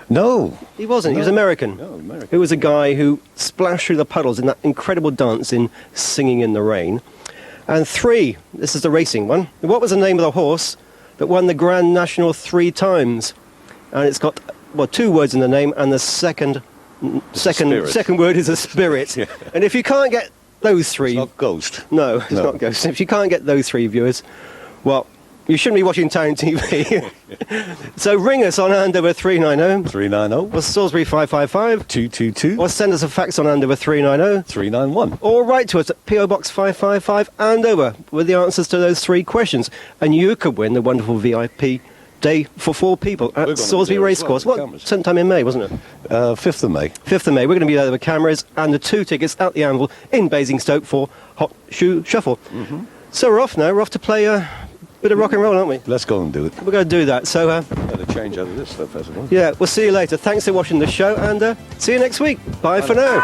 Speaker 17: No.
Speaker 1: He wasn't.
Speaker 17: No.
Speaker 1: He was American.
Speaker 17: No, American.
Speaker 1: Who was a guy who splashed through the puddles in that incredible dance in Singing in the Rain. And 3, this is the racing one. What was the name of the horse that won the Grand National 3 times? And it's got, 2 words in the name, and the second word is a spirit. Yeah. And if you can't get those 3...
Speaker 17: It's not Ghost.
Speaker 1: No, it's not Ghost. If you can't get those 3 viewers, well, you shouldn't be watching Town TV. So ring us on Andover 390.
Speaker 17: 390.
Speaker 1: Or Salisbury 555.
Speaker 17: 222.
Speaker 1: Or send us a fax on Andover 390.
Speaker 17: 391.
Speaker 1: Or write to us at PO Box 555 Andover with the answers to those 3 questions. And you could win the wonderful VIP day for 4 people at Salisbury Racecourse. Sometime in May, wasn't it?
Speaker 17: 5th of May.
Speaker 1: 5th of May. We're going to be there with cameras and the 2 tickets at the Anvil in Basingstoke for Hot Shoe Shuffle. So we're off now. We're off to play a bit of rock and roll, aren't we?
Speaker 17: Let's go and do it.
Speaker 1: We're going to do that. So,
Speaker 17: better change out of this stuff, as well.
Speaker 1: yeah, we'll see you later. Thanks for watching the show, and see you next week. Bye for now.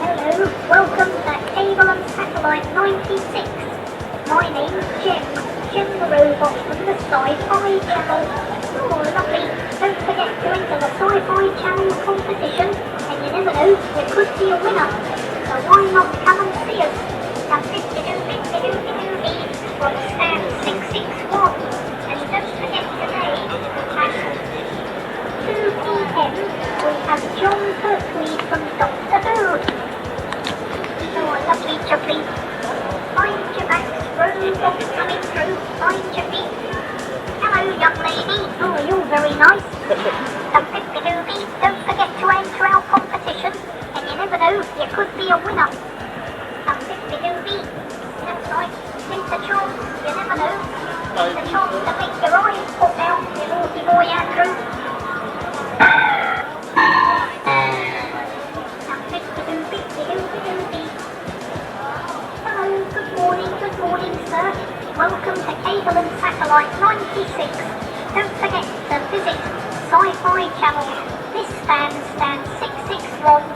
Speaker 2: Hello, welcome to Cable and Satellite 96. My name's Jim the robot from the Sci-Fi Channel. Oh, lovely. Don't forget to enter the Sci-Fi Channel competition, and you never know, there could be a winner. So why not come and see us? From stand 661. And don't forget today, at 2 p.m, we have John Pertwee from Doctor Who. Oh, lovely jubbly. Mind your backs, robot coming through. Mind your feet. Hello, young lady. Oh, you're very nice. Don't forget to enter our competition, and you never know, you could be a winner. That's right. Take the chance, you never know. Take the chance to make your eyes pop out, you naughty boy Andrew. Hello, good morning, sir. Welcome to Cable and Satellite 96. Don't forget to visit Sci-Fi Channel. This stand 661.